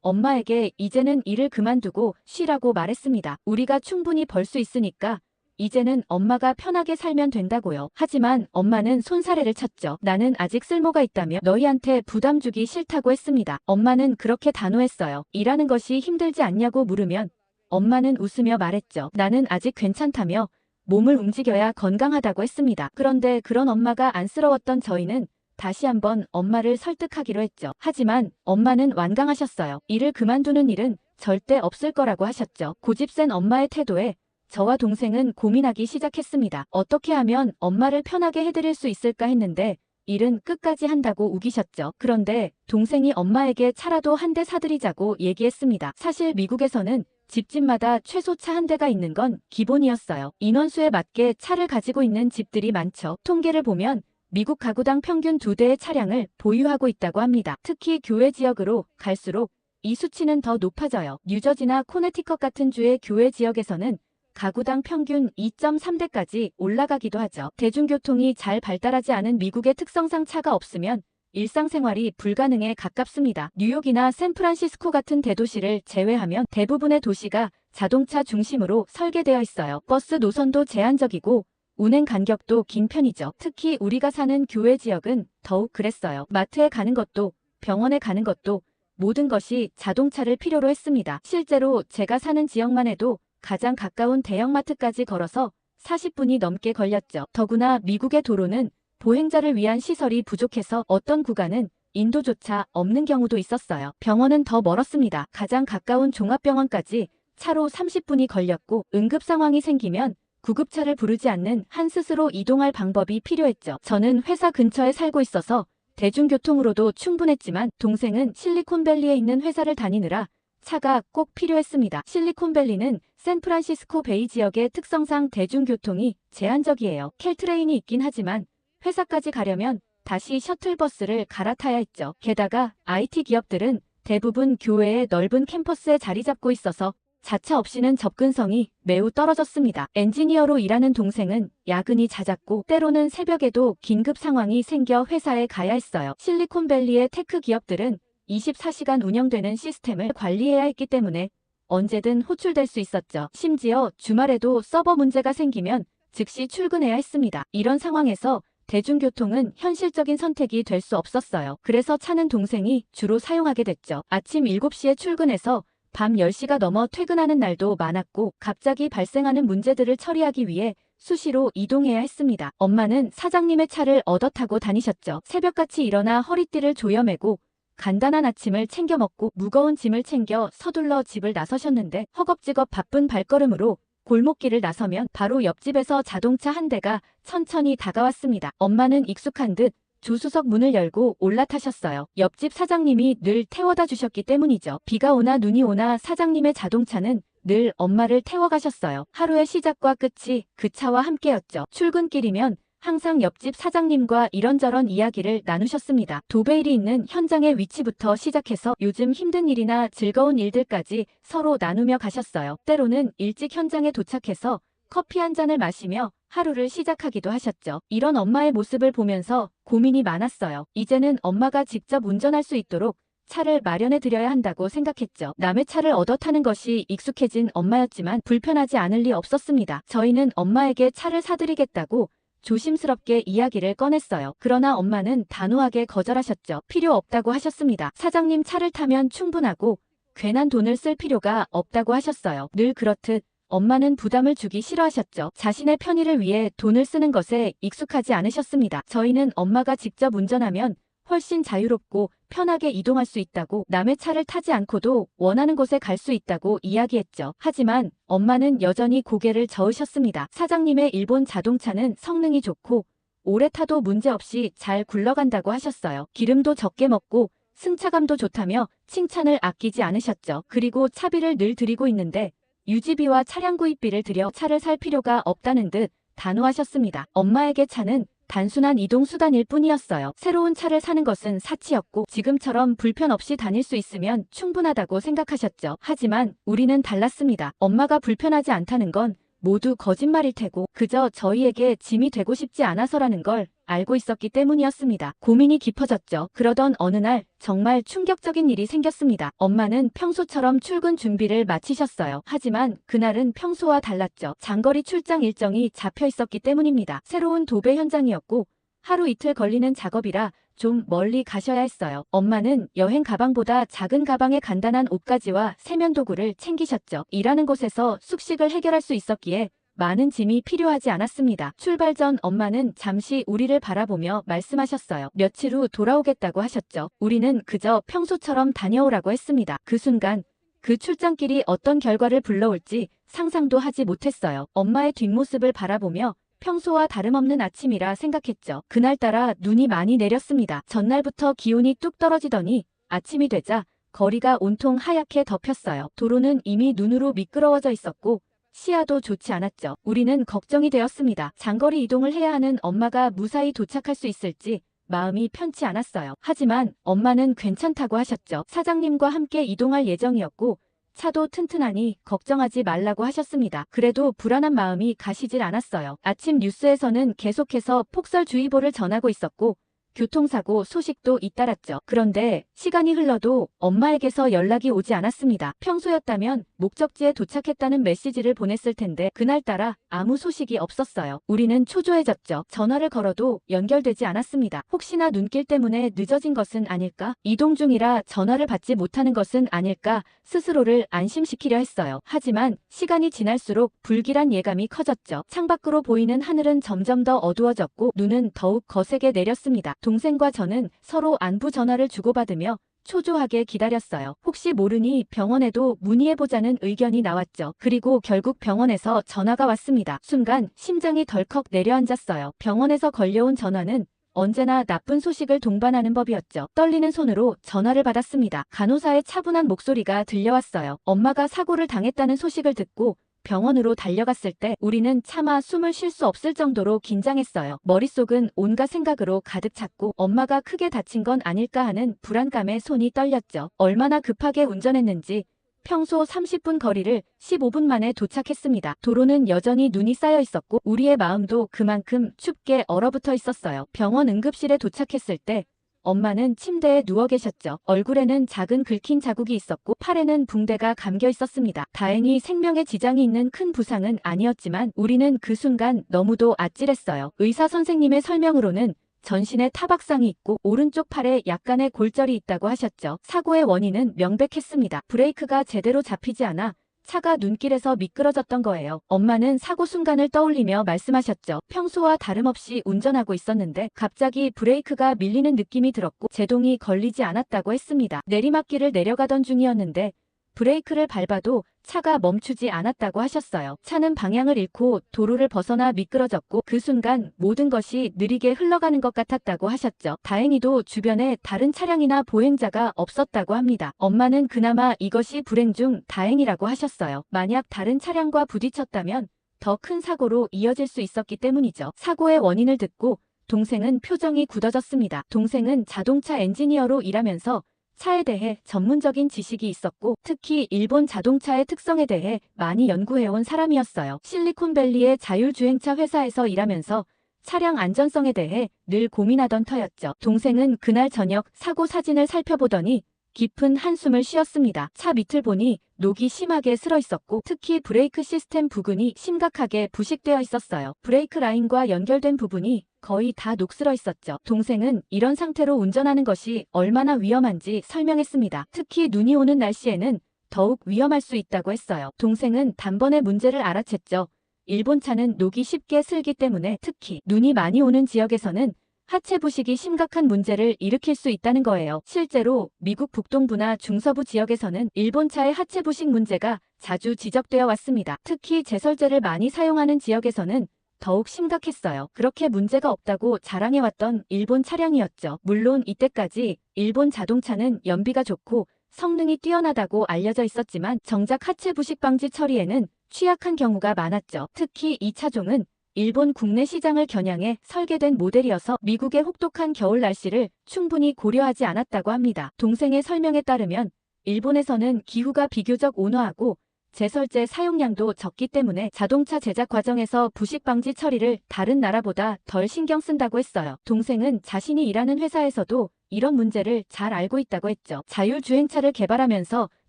엄마에게 이제는 일을 그만두고 쉬라고 말했습니다. 우리가 충분히 벌 수 있으니까 이제는 엄마가 편하게 살면 된다고요. 하지만 엄마는 손사래를 쳤죠. 나는 아직 쓸모가 있다며 너희한테 부담 주기 싫다고 했습니다. 엄마는 그렇게 단호했어요. 일하는 것이 힘들지 않냐고 물으면 엄마는 웃으며 말했죠. 나는 아직 괜찮다며 몸을 움직여야 건강하다고 했습니다. 그런데 그런 엄마가 안쓰러웠던 저희는 다시 한번 엄마를 설득하기로 했죠. 하지만 엄마는 완강하셨어요. 일을 그만두는 일은 절대 없을 거라고 하셨죠. 고집센 엄마의 태도에 저와 동생은 고민하기 시작했습니다. 어떻게 하면 엄마를 편하게 해드릴 수 있을까 했는데 일은 끝까지 한다고 우기셨죠. 그런데 동생이 엄마에게 차라도 한 대 사드리자고 얘기했습니다. 사실 미국에서는 집집마다 최소 차 한 대가 있는 건 기본이었어요. 인원수에 맞게 차를 가지고 있는 집들이 많죠. 통계를 보면 미국 가구당 평균 2대의 차량을 보유하고 있다고 합니다. 특히 교외 지역으로 갈수록 이 수치는 더 높아져요. 뉴저지나 코네티컷 같은 주의 교외 지역에서는 가구당 평균 2.3대까지 올라가기도 하죠. 대중교통이 잘 발달하지 않은 미국의 특성상 차가 없으면 일상생활이 불가능에 가깝습니다. 뉴욕이나 샌프란시스코 같은 대도시를 제외하면 대부분의 도시가 자동차 중심으로 설계되어 있어요. 버스 노선도 제한적이고 운행 간격도 긴 편이죠. 특히 우리가 사는 교외 지역은 더욱 그랬어요. 마트에 가는 것도 병원에 가는 것도 모든 것이 자동차를 필요로 했습니다. 실제로 제가 사는 지역만 해도 가장 가까운 대형마트까지 걸어서 40분이 넘게 걸렸죠. 더구나 미국의 도로는 보행자를 위한 시설이 부족해서 어떤 구간은 인도조차 없는 경우도 있었어요. 병원은 더 멀었습니다. 가장 가까운 종합병원까지 차로 30분이 걸렸고 응급 상황이 생기면 구급차를 부르지 않는 한 스스로 이동할 방법이 필요했죠. 저는 회사 근처에 살고 있어서 대중교통으로도 충분했지만 동생은 실리콘밸리에 있는 회사를 다니느라 차가 꼭 필요했습니다. 실리콘밸리는 샌프란시스코 베이 지역의 특성상 대중교통이 제한적이에요. 켈트레인이 있긴 하지만 회사까지 가려면 다시 셔틀버스를 갈아타야 했죠. 게다가 IT 기업들은 대부분 교외의 넓은 캠퍼스에 자리 잡고 있어서 자차 없이는 접근성이 매우 떨어졌습니다. 엔지니어로 일하는 동생은 야근이 잦았고 때로는 새벽에도 긴급 상황이 생겨 회사에 가야 했어요. 실리콘밸리의 테크 기업들은 24시간 운영되는 시스템을 관리해야 했기 때문에 언제든 호출될 수 있었죠. 심지어 주말에도 서버 문제가 생기면 즉시 출근해야 했습니다. 이런 상황에서 대중교통은 현실적인 선택이 될 수 없었어요. 그래서 차는 동생이 주로 사용하게 됐죠. 아침 7시에 출근해서 밤 10시가 넘어 퇴근하는 날도 많았고 갑자기 발생하는 문제들을 처리하기 위해 수시로 이동해야 했습니다. 엄마는 사장님의 차를 얻어 타고 다니셨죠. 새벽같이 일어나 허리띠를 조여매고 간단한 아침을 챙겨 먹고 무거운 짐을 챙겨 서둘러 집을 나서셨는데 허겁지겁 바쁜 발걸음으로 골목길을 나서면 바로 옆집에서 자동차 한 대가 천천히 다가왔습니다. 엄마는 익숙한 듯 조수석 문을 열고 올라타셨어요. 옆집 사장님이 늘 태워다 주셨기 때문이죠. 비가 오나 눈이 오나 사장님의 자동차는 늘 엄마를 태워가셨어요. 하루의 시작과 끝이 그 차와 함께였죠. 출근길이면 항상 옆집 사장님과 이런저런 이야기를 나누셨습니다. 도베일이 있는 현장의 위치부터 시작해서 요즘 힘든 일이나 즐거운 일들까지 서로 나누며 가셨어요. 때로는 일찍 현장에 도착해서 커피 한 잔을 마시며 하루를 시작하기도 하셨죠. 이런 엄마의 모습을 보면서 고민이 많았어요. 이제는 엄마가 직접 운전할 수 있도록 차를 마련해 드려야 한다고 생각했죠. 남의 차를 얻어 타는 것이 익숙해진 엄마였지만 불편하지 않을 리 없었습니다. 저희는 엄마에게 차를 사드리겠다고 조심스럽게 이야기를 꺼냈어요. 그러나 엄마는 단호하게 거절하셨죠. 필요 없다고 하셨습니다. 사장님 차를 타면 충분하고 괜한 돈을 쓸 필요가 없다고 하셨어요. 늘 그렇듯 엄마는 부담을 주기 싫어하셨죠. 자신의 편의를 위해 돈을 쓰는 것에 익숙하지 않으셨습니다. 저희는 엄마가 직접 운전하면 훨씬 자유롭고 편하게 이동할 수 있다고 남의 차를 타지 않고도 원하는 곳에 갈 수 있다고 이야기했죠. 하지만 엄마는 여전히 고개를 저으셨습니다. 사장님의 일본 자동차는 성능이 좋고 오래 타도 문제없이 잘 굴러간다고 하셨어요. 기름도 적게 먹고 승차감도 좋다며 칭찬을 아끼지 않으셨죠. 그리고 차비를 늘 드리고 있는데 유지비와 차량 구입비를 들여 차를 살 필요가 없다는 듯 단호하셨습니다. 엄마에게 차는 단순한 이동수단일 뿐이었어요. 새로운 차를 사는 것은 사치였고 지금처럼 불편 없이 다닐 수 있으면 충분하다고 생각하셨죠. 하지만 우리는 달랐습니다. 엄마가 불편하지 않다는 건 모두 거짓말일 테고 그저 저희에게 짐이 되고 싶지 않아서라는 걸 알고 있었기 때문이었습니다. 고민이 깊어졌죠. 그러던 어느 날 정말 충격적인 일이 생겼습니다. 엄마는 평소처럼 출근 준비를 마치셨어요. 하지만 그날은 평소와 달랐죠. 장거리 출장 일정이 잡혀 있었기 때문입니다. 새로운 도배 현장이었고 하루 이틀 걸리는 작업이라 좀 멀리 가셔야 했어요. 엄마는 여행 가방보다 작은 가방에 간단한 옷가지와 세면도구를 챙기셨죠. 일하는 곳에서 숙식을 해결할 수 있었기에 많은 짐이 필요하지 않았습니다. 출발 전 엄마는 잠시 우리를 바라보며 말씀하셨어요. 며칠 후 돌아오겠다고 하셨죠. 우리는 그저 평소처럼 다녀오라고 했습니다. 그 순간 그 출장길이 어떤 결과를 불러올지 상상도 하지 못했어요. 엄마의 뒷모습을 바라보며 평소와 다름없는 아침이라 생각했죠. 그날따라 눈이 많이 내렸습니다. 전날부터 기온이 뚝 떨어지더니 아침이 되자 거리가 온통 하얗게 덮였어요. 도로는 이미 눈으로 미끄러워져 있었고 시야도 좋지 않았죠. 우리는 걱정이 되었습니다. 장거리 이동을 해야 하는 엄마가 무사히 도착할 수 있을지 마음이 편치 않았어요. 하지만 엄마는 괜찮다고 하셨죠. 사장님과 함께 이동할 예정이었고 차도 튼튼하니 걱정하지 말라고 하셨습니다. 그래도 불안한 마음이 가시질 않았어요. 아침 뉴스에서는 계속해서 폭설주의보를 전하고 있었고 교통사고 소식도 잇따랐죠. 그런데 시간이 흘러도 엄마에게서 연락이 오지 않았습니다. 평소였다면 목적지에 도착했다는 메시지를 보냈을 텐데 그날따라 아무 소식이 없었어요. 우리는 초조해졌죠. 전화를 걸어도 연결되지 않았습니다. 혹시나 눈길 때문에 늦어진 것은 아닐까? 이동 중이라 전화를 받지 못하는 것은 아닐까? 스스로를 안심시키려 했어요. 하지만 시간이 지날수록 불길한 예감이 커졌죠. 창밖으로 보이는 하늘은 점점 더 어두워졌고 눈은 더욱 거세게 내렸습니다. 동생과 저는 서로 안부 전화를 주고받으며 초조하게 기다렸어요. 혹시 모르니 병원에도 문의해보자는 의견이 나왔죠. 그리고 결국 병원에서 전화가 왔습니다. 순간 심장이 덜컥 내려앉았어요. 병원에서 걸려온 전화는 언제나 나쁜 소식을 동반하는 법이었죠. 떨리는 손으로 전화를 받았습니다. 간호사의 차분한 목소리가 들려왔어요. 엄마가 사고를 당했다는 소식을 듣고 병원으로 달려갔을 때 우리는 차마 숨을 쉴 수 없을 정도로 긴장했어요. 머릿속은 온갖 생각으로 가득 찼고 엄마가 크게 다친 건 아닐까 하는 불안감에 손이 떨렸죠. 얼마나 급하게 운전했는지 평소 30분 거리를 15분 만에 도착했습니다. 도로는 여전히 눈이 쌓여 있었고 우리의 마음도 그만큼 춥게 얼어붙어 있었어요. 병원 응급실에 도착했을 때 엄마는 침대에 누워 계셨죠. 얼굴에는 작은 긁힌 자국이 있었고 팔에는 붕대가 감겨 있었습니다. 다행히 생명에 지장이 있는 큰 부상은 아니었지만 우리는 그 순간 너무도 아찔했어요. 의사 선생님의 설명으로는 전신에 타박상이 있고 오른쪽 팔에 약간의 골절이 있다고 하셨죠. 사고의 원인은 명백했습니다. 브레이크가 제대로 잡히지 않아 차가 눈길에서 미끄러졌던 거예요. 엄마는 사고 순간을 떠올리며 말씀하셨죠. 평소와 다름없이 운전하고 있었는데 갑자기 브레이크가 밀리는 느낌이 들었고 제동이 걸리지 않았다고 했습니다. 내리막길을 내려가던 중이었는데 브레이크를 밟아도 차가 멈추지 않았다고 하셨어요. 차는 방향을 잃고 도로를 벗어나 미끄러졌고 그 순간 모든 것이 느리게 흘러가는 것 같았다고 하셨죠. 다행히도 주변에 다른 차량이나 보행자가 없었다고 합니다. 엄마는 그나마 이것이 불행 중 다행이라고 하셨어요. 만약 다른 차량과 부딪혔다면 더 큰 사고로 이어질 수 있었기 때문이죠. 사고의 원인을 듣고 동생은 표정이 굳어졌습니다. 동생은 자동차 엔지니어로 일하면서 차에 대해 전문적인 지식이 있었고 특히 일본 자동차의 특성에 대해 많이 연구해온 사람이었어요. 실리콘밸리의 자율주행차 회사에서 일하면서 차량 안전성에 대해 늘 고민하던 터였죠. 동생은 그날 저녁 사고 사진을 살펴보더니 깊은 한숨을 쉬었습니다. 차 밑을 보니 녹이 심하게 슬어 있었고 특히 브레이크 시스템 부근이 심각하게 부식되어 있었어요. 브레이크 라인과 연결된 부분이 거의 다 녹슬어 있었죠. 동생은 이런 상태로 운전하는 것이 얼마나 위험한지 설명했습니다. 특히 눈이 오는 날씨에는 더욱 위험할 수 있다고 했어요. 동생은 단번에 문제를 알아챘죠. 일본 차는 녹이 쉽게 슬기 때문에 특히 눈이 많이 오는 지역에서는 하체 부식이 심각한 문제를 일으킬 수 있다는 거예요. 실제로 미국 북동부나 중서부 지역에서는 일본 차의 하체 부식 문제가 자주 지적되어 왔습니다. 특히 제설제를 많이 사용하는 지역에서는 더욱 심각했어요. 그렇게 문제가 없다고 자랑해왔던 일본 차량이었죠. 물론 이때까지 일본 자동차는 연비가 좋고 성능이 뛰어나다고 알려져 있었지만 정작 하체 부식 방지 처리에는 취약한 경우가 많았죠. 특히 이 차종은 일본 국내 시장을 겨냥해 설계된 모델이어서 미국의 혹독한 겨울 날씨를 충분히 고려하지 않았다고 합니다. 동생의 설명에 따르면 일본에서는 기후가 비교적 온화하고 제설제 사용량도 적기 때문에 자동차 제작 과정에서 부식 방지 처리를 다른 나라보다 덜 신경 쓴다고 했어요. 동생은 자신이 일하는 회사에서도 이런 문제를 잘 알고 있다고 했죠. 자율주행차를 개발하면서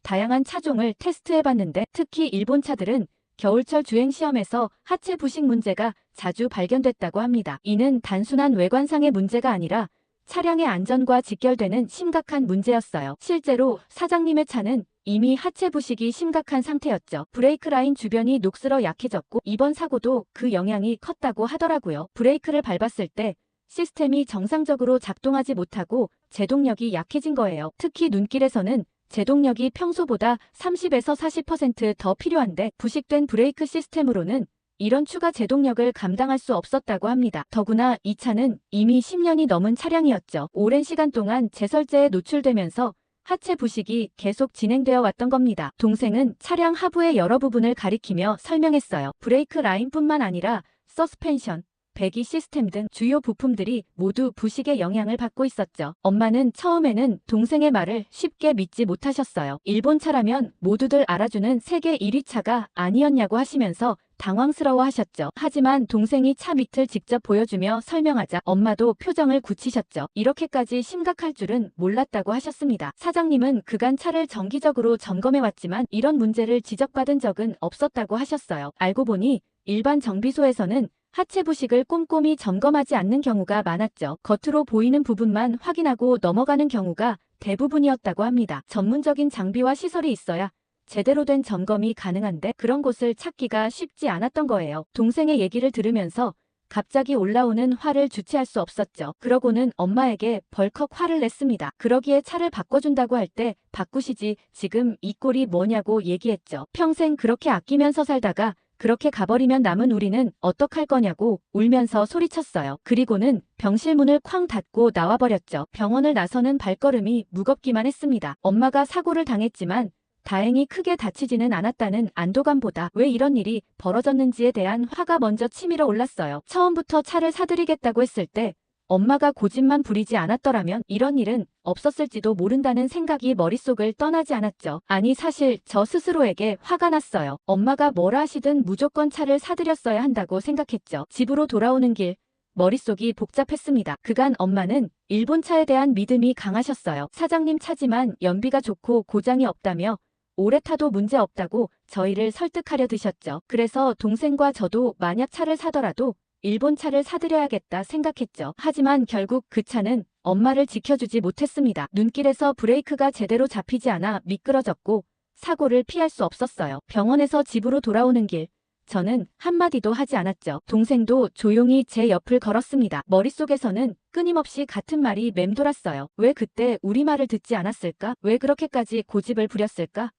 다양한 차종을 테스트해봤는데 특히 일본 차들은 겨울철 주행 시험에서 하체 부식 문제가 자주 발견됐다고 합니다. 이는 단순한 외관상의 문제가 아니라 차량의 안전과 직결되는 심각한 문제였어요. 실제로 사장님의 차는 이미 하체 부식이 심각한 상태였죠. 브레이크 라인 주변이 녹슬어 약해졌고 이번 사고도 그 영향이 컸다고 하더라고요. 브레이크를 밟았을 때 시스템이 정상적으로 작동하지 못하고 제동력이 약해진 거예요. 특히 눈길에서는 제동력이 평소보다 30에서 40% 더 필요한데 부식된 브레이크 시스템으로는 이런 추가 제동력을 감당할 수 없었다고 합니다. 더구나 이 차는 이미 10년이 넘은 차량이었죠. 오랜 시간 동안 제설제에 노출되면서 하체 부식이 계속 진행되어 왔던 겁니다. 동생은 차량 하부의 여러 부분을 가리키며 설명했어요. 브레이크 라인뿐만 아니라 서스펜션, 배기 시스템 등 주요 부품들이 모두 부식의 영향을 받고 있었죠. 엄마는 처음에는 동생의 말을 쉽게 믿지 못하셨어요. 일본 차라면 모두들 알아주는 세계 1위 차가 아니었냐고 하시면서 당황스러워 하셨죠. 하지만 동생이 차 밑을 직접 보여주며 설명하자 엄마도 표정을 굳히셨죠. 이렇게까지 심각할 줄은 몰랐다고 하셨습니다. 사장님은 그간 차를 정기적으로 점검해왔지만 이런 문제를 지적받은 적은 없었다고 하셨어요. 알고 보니 일반 정비소에서는 하체 부식을 꼼꼼히 점검하지 않는 경우가 많았죠. 겉으로 보이는 부분만 확인하고 넘어가는 경우가 대부분이었다고 합니다. 전문적인 장비와 시설이 있어야 제대로 된 점검이 가능한데 그런 곳을 찾기가 쉽지 않았던 거예요. 동생의 얘기를 들으면서 갑자기 올라오는 화를 주체할 수 없었죠. 그러고는 엄마에게 벌컥 화를 냈습니다. 그러기에 차를 바꿔준다고 할 때 바꾸시지 지금 이 꼴이 뭐냐고 얘기했죠. 평생 그렇게 아끼면서 살다가 그렇게 가버리면 남은 우리는 어떡할 거냐고 울면서 소리쳤어요. 그리고는 병실 문을 쾅 닫고 나와버렸죠. 병원을 나서는 발걸음이 무겁기만 했습니다. 엄마가 사고를 당했지만 다행히 크게 다치지는 않았다는 안도감보다 왜 이런 일이 벌어졌는지에 대한 화가 먼저 치밀어 올랐어요. 처음부터 차를 사드리겠다고 했을 때 엄마가 고집만 부리지 않았더라면 이런 일은 없었을지도 모른다는 생각이 머릿속을 떠나지 않았죠. 아니 사실 저 스스로에게 화가 났어요. 엄마가 뭐라 하시든 무조건 차를 사드렸어야 한다고 생각했죠. 집으로 돌아오는 길 머릿속이 복잡했습니다. 그간 엄마는 일본 차에 대한 믿음이 강하셨어요. 사장님 차지만 연비가 좋고 고장이 없다며 오래 타도 문제 없다고 저희를 설득하려 드셨죠. 그래서 동생과 저도 만약 차를 사더라도 일본 차를 사드려야겠다 생각했죠. 하지만 결국 그 차는 엄마를 지켜주지 못했습니다. 눈길에서 브레이크가 제대로 잡히지 않아 미끄러졌고 사고를 피할 수 없었어요. 병원에서 집으로 돌아오는 길 저는 한마디도 하지 않았죠. 동생도 조용히 제 옆을 걸었습니다. 머릿속에서는 끊임없이 같은 말이 맴돌았어요. 왜 그때 우리 말을 듣지 않았을까? 왜 그렇게까지 고집을 부렸을까?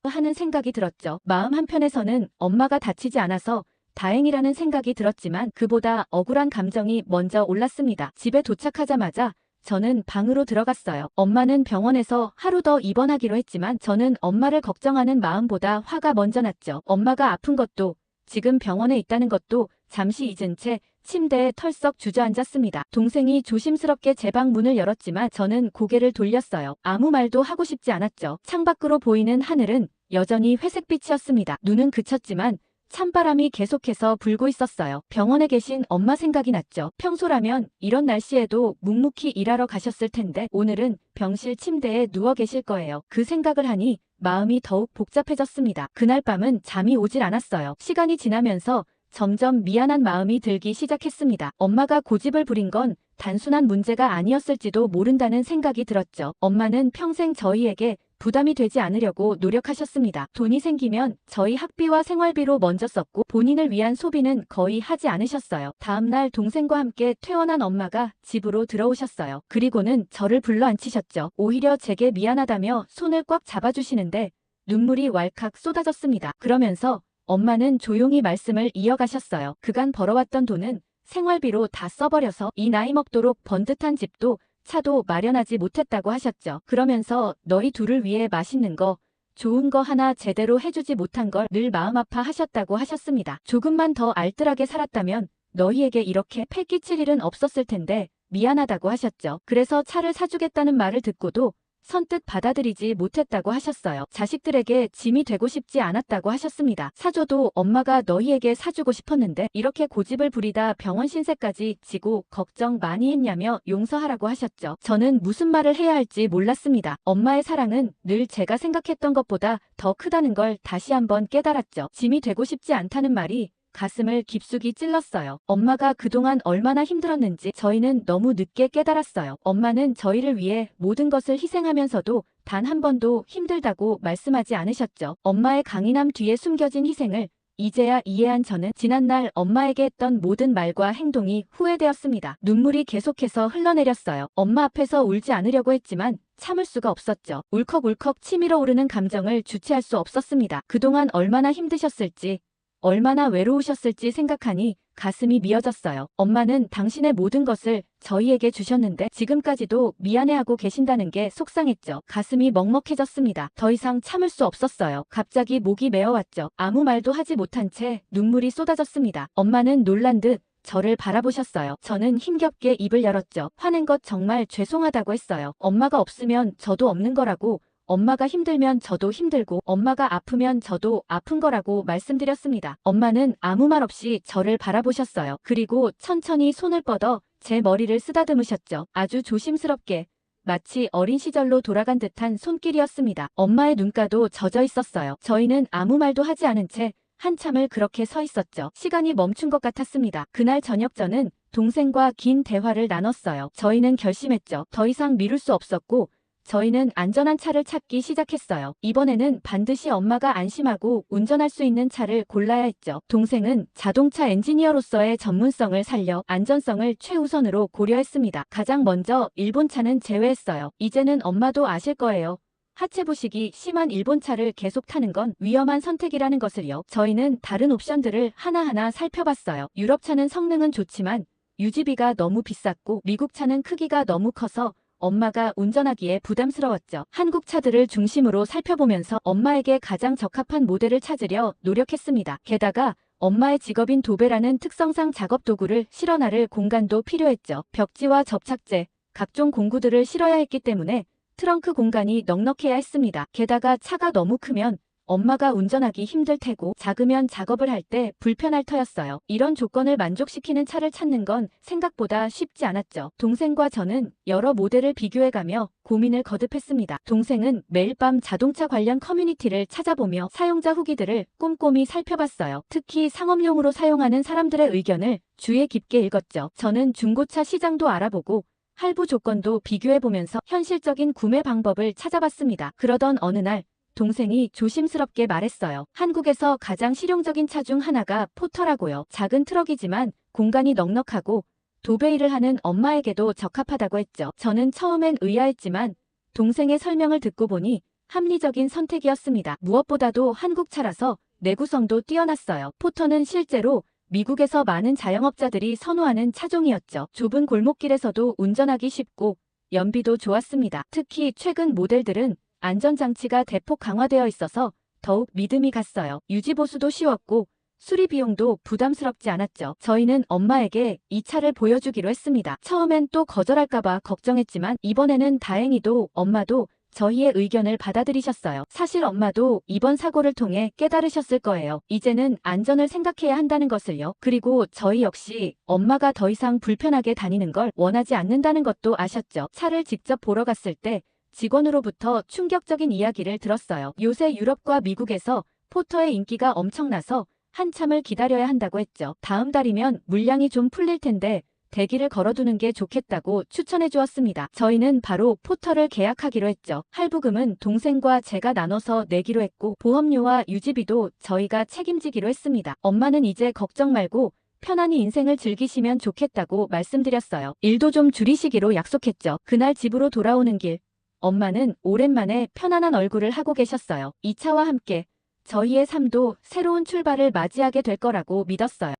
하는 생각이 들었죠. 마음 한편에서는 엄마가 다치지 않아서 다행이라는 생각이 들었지만 그보다 억울한 감정이 먼저 올랐습니다. 집에 도착하자마자 저는 방으로 들어갔어요. 엄마는 병원에서 하루 더 입원하기로 했지만 저는 엄마를 걱정하는 마음보다 화가 먼저 났죠. 엄마가 아픈 것도 지금 병원에 있다는 것도 잠시 잊은 채 침대에 털썩 주저앉았습니다. 동생이 조심스럽게 제 방 문을 열었지만 저는 고개를 돌렸어요. 아무 말도 하고 싶지 않았죠. 창밖으로 보이는 하늘은 여전히 회색빛이었습니다. 눈은 그쳤지만 찬바람이 계속해서 불고 있었어요. 병원에 계신 엄마 생각이 났죠. 평소라면 이런 날씨에도 묵묵히 일하러 가셨을 텐데 오늘은 병실 침대에 누워 계실 거예요. 그 생각을 하니 마음이 더욱 복잡해졌습니다. 그날 밤은 잠이 오질 않았어요. 시간이 지나면서 점점 미안한 마음이 들기 시작했습니다. 엄마가 고집을 부린 건 단순한 문제가 아니었을지도 모른다는 생각이 들었죠. 엄마는 평생 저희에게 부담이 되지 않으려고 노력하셨습니다. 돈이 생기면 저희 학비와 생활비로 먼저 썼고 본인을 위한 소비는 거의 하지 않으셨어요. 다음날 동생과 함께 퇴원한 엄마가 집으로 들어오셨어요. 그리고는 저를 불러 앉히셨죠. 오히려 제게 미안하다며 손을 꽉 잡아주시는데 눈물이 왈칵 쏟아졌습니다. 그러면서 엄마는 조용히 말씀을 이어가셨어요. 그간 벌어왔던 돈은 생활비로 다 써버려서 이 나이 먹도록 번듯한 집도 차도 마련하지 못했다고 하셨죠. 그러면서 너희 둘을 위해 맛있는 거, 좋은 거 하나 제대로 해주지 못한 걸 늘 마음 아파하셨다고 하셨습니다. 조금만 더 알뜰하게 살았다면 너희에게 이렇게 패 끼칠 일은 없었을 텐데 미안하다고 하셨죠. 그래서 차를 사주겠다는 말을 듣고도 선뜻 받아들이지 못했다고 하셨어요. 자식들에게 짐이 되고 싶지 않았다고 하셨습니다. 사줘도 엄마가 너희에게 사주고 싶었는데 이렇게 고집을 부리다 병원 신세까지 지고 걱정 많이 했냐며 용서하라고 하셨죠. 저는 무슨 말을 해야 할지 몰랐습니다. 엄마의 사랑은 늘 제가 생각했던 것보다 더 크다는 걸 다시 한번 깨달았죠. 짐이 되고 싶지 않다는 말이 가슴을 깊숙이 찔렀어요. 엄마가 그동안 얼마나 힘들었는지 저희는 너무 늦게 깨달았어요. 엄마는 저희를 위해 모든 것을 희생하면서도 단 한 번도 힘들다고 말씀하지 않으셨죠. 엄마의 강인함 뒤에 숨겨진 희생을 이제야 이해한 저는 지난날 엄마에게 했던 모든 말과 행동이 후회되었습니다. 눈물이 계속해서 흘러내렸어요. 엄마 앞에서 울지 않으려고 했지만 참을 수가 없었죠. 울컥울컥 치밀어 오르는 감정을 주체할 수 없었습니다. 그동안 얼마나 힘드셨을지 얼마나 외로우셨을지 생각하니 가슴이 미어졌어요. 엄마는 당신의 모든 것을 저희에게 주셨는데 지금까지도 미안해하고 계신다는 게 속상했죠. 가슴이 먹먹해졌습니다. 더 이상 참을 수 없었어요. 갑자기 목이 메어왔죠. 아무 말도 하지 못한 채 눈물이 쏟아졌습니다. 엄마는 놀란 듯 저를 바라보셨어요. 저는 힘겹게 입을 열었죠. 화낸 것 정말 죄송하다고 했어요. 엄마가 없으면 저도 없는 거라고, 엄마가 힘들면 저도 힘들고 엄마가 아프면 저도 아픈 거라고 말씀드렸습니다. 엄마는 아무 말 없이 저를 바라보셨어요. 그리고 천천히 손을 뻗어 제 머리를 쓰다듬으셨죠. 아주 조심스럽게 마치 어린 시절로 돌아간 듯한 손길이었습니다. 엄마의 눈가도 젖어 있었어요. 저희는 아무 말도 하지 않은 채 한참을 그렇게 서 있었죠. 시간이 멈춘 것 같았습니다. 그날 저녁 저는 동생과 긴 대화를 나눴어요. 저희는 결심했죠. 더 이상 미룰 수 없었고 저희는 안전한 차를 찾기 시작했어요. 이번에는 반드시 엄마가 안심하고 운전할 수 있는 차를 골라야 했죠. 동생은 자동차 엔지니어로서의 전문성을 살려 안전성을 최우선으로 고려했습니다. 가장 먼저 일본차는 제외했어요. 이제는 엄마도 아실 거예요. 하체 부식이 심한 일본차를 계속 타는 건 위험한 선택이라는 것을요. 저희는 다른 옵션들을 하나하나 살펴봤어요. 유럽차는 성능은 좋지만 유지비가 너무 비쌌고 미국차는 크기가 너무 커서 엄마가 운전하기에 부담스러웠죠. 한국 차들을 중심으로 살펴보면서 엄마에게 가장 적합한 모델을 찾으려 노력했습니다. 게다가 엄마의 직업인 도배라는 특성상 작업 도구를 실어 나를 공간도 필요했죠. 벽지와 접착제, 각종 공구들을 실어야 했기 때문에 트렁크 공간이 넉넉해야 했습니다. 게다가 차가 너무 크면 엄마가 운전하기 힘들 테고 작으면 작업을 할 때 불편할 터였어요. 이런 조건을 만족시키는 차를 찾는 건 생각보다 쉽지 않았죠. 동생과 저는 여러 모델을 비교해가며 고민을 거듭했습니다. 동생은 매일 밤 자동차 관련 커뮤니티를 찾아보며 사용자 후기들을 꼼꼼히 살펴봤어요. 특히 상업용으로 사용하는 사람들의 의견을 주의 깊게 읽었죠. 저는 중고차 시장도 알아보고 할부 조건도 비교해보면서 현실적인 구매 방법을 찾아봤습니다. 그러던 어느 날 동생이 조심스럽게 말했어요. 한국에서 가장 실용적인 차 중 하나가 포터라고요. 작은 트럭이지만 공간이 넉넉하고 도배 일을 하는 엄마에게도 적합하다고 했죠. 저는 처음엔 의아했지만 동생의 설명을 듣고 보니 합리적인 선택이었습니다. 무엇보다도 한국 차라서 내구성도 뛰어났어요. 포터는 실제로 미국에서 많은 자영업자들이 선호하는 차종이었죠. 좁은 골목길에서도 운전하기 쉽고 연비도 좋았습니다. 특히 최근 모델들은 안전장치가 대폭 강화되어 있어서 더욱 믿음이 갔어요. 유지보수도 쉬웠고 수리 비용도 부담스럽지 않았죠. 저희는 엄마에게 이 차를 보여주기로 했습니다. 처음엔 또 거절할까봐 걱정했지만 이번에는 다행히도 엄마도 저희의 의견을 받아들이셨어요. 사실 엄마도 이번 사고를 통해 깨달으셨을 거예요. 이제는 안전을 생각해야 한다는 것을요. 그리고 저희 역시 엄마가 더 이상 불편하게 다니는 걸 원하지 않는다는 것도 아셨죠. 차를 직접 보러 갔을 때 직원으로부터 충격적인 이야기를 들었어요. 요새 유럽과 미국에서 포터의 인기가 엄청나서 한참을 기다려야 한다고 했죠. 다음 달이면 물량이 좀 풀릴 텐데 대기를 걸어두는 게 좋겠다고 추천해 주었습니다. 저희는 바로 포터를 계약하기로 했죠. 할부금은 동생과 제가 나눠서 내기로 했고 보험료와 유지비도 저희가 책임지기로 했습니다. 엄마는 이제 걱정 말고 편안히 인생을 즐기시면 좋겠다고 말씀드렸어요. 일도 좀 줄이시기로 약속했죠. 그날 집으로 돌아오는 길 엄마는 오랜만에 편안한 얼굴을 하고 계셨어요. 이 차와 함께 저희의 삶도 새로운 출발을 맞이하게 될 거라고 믿었어요.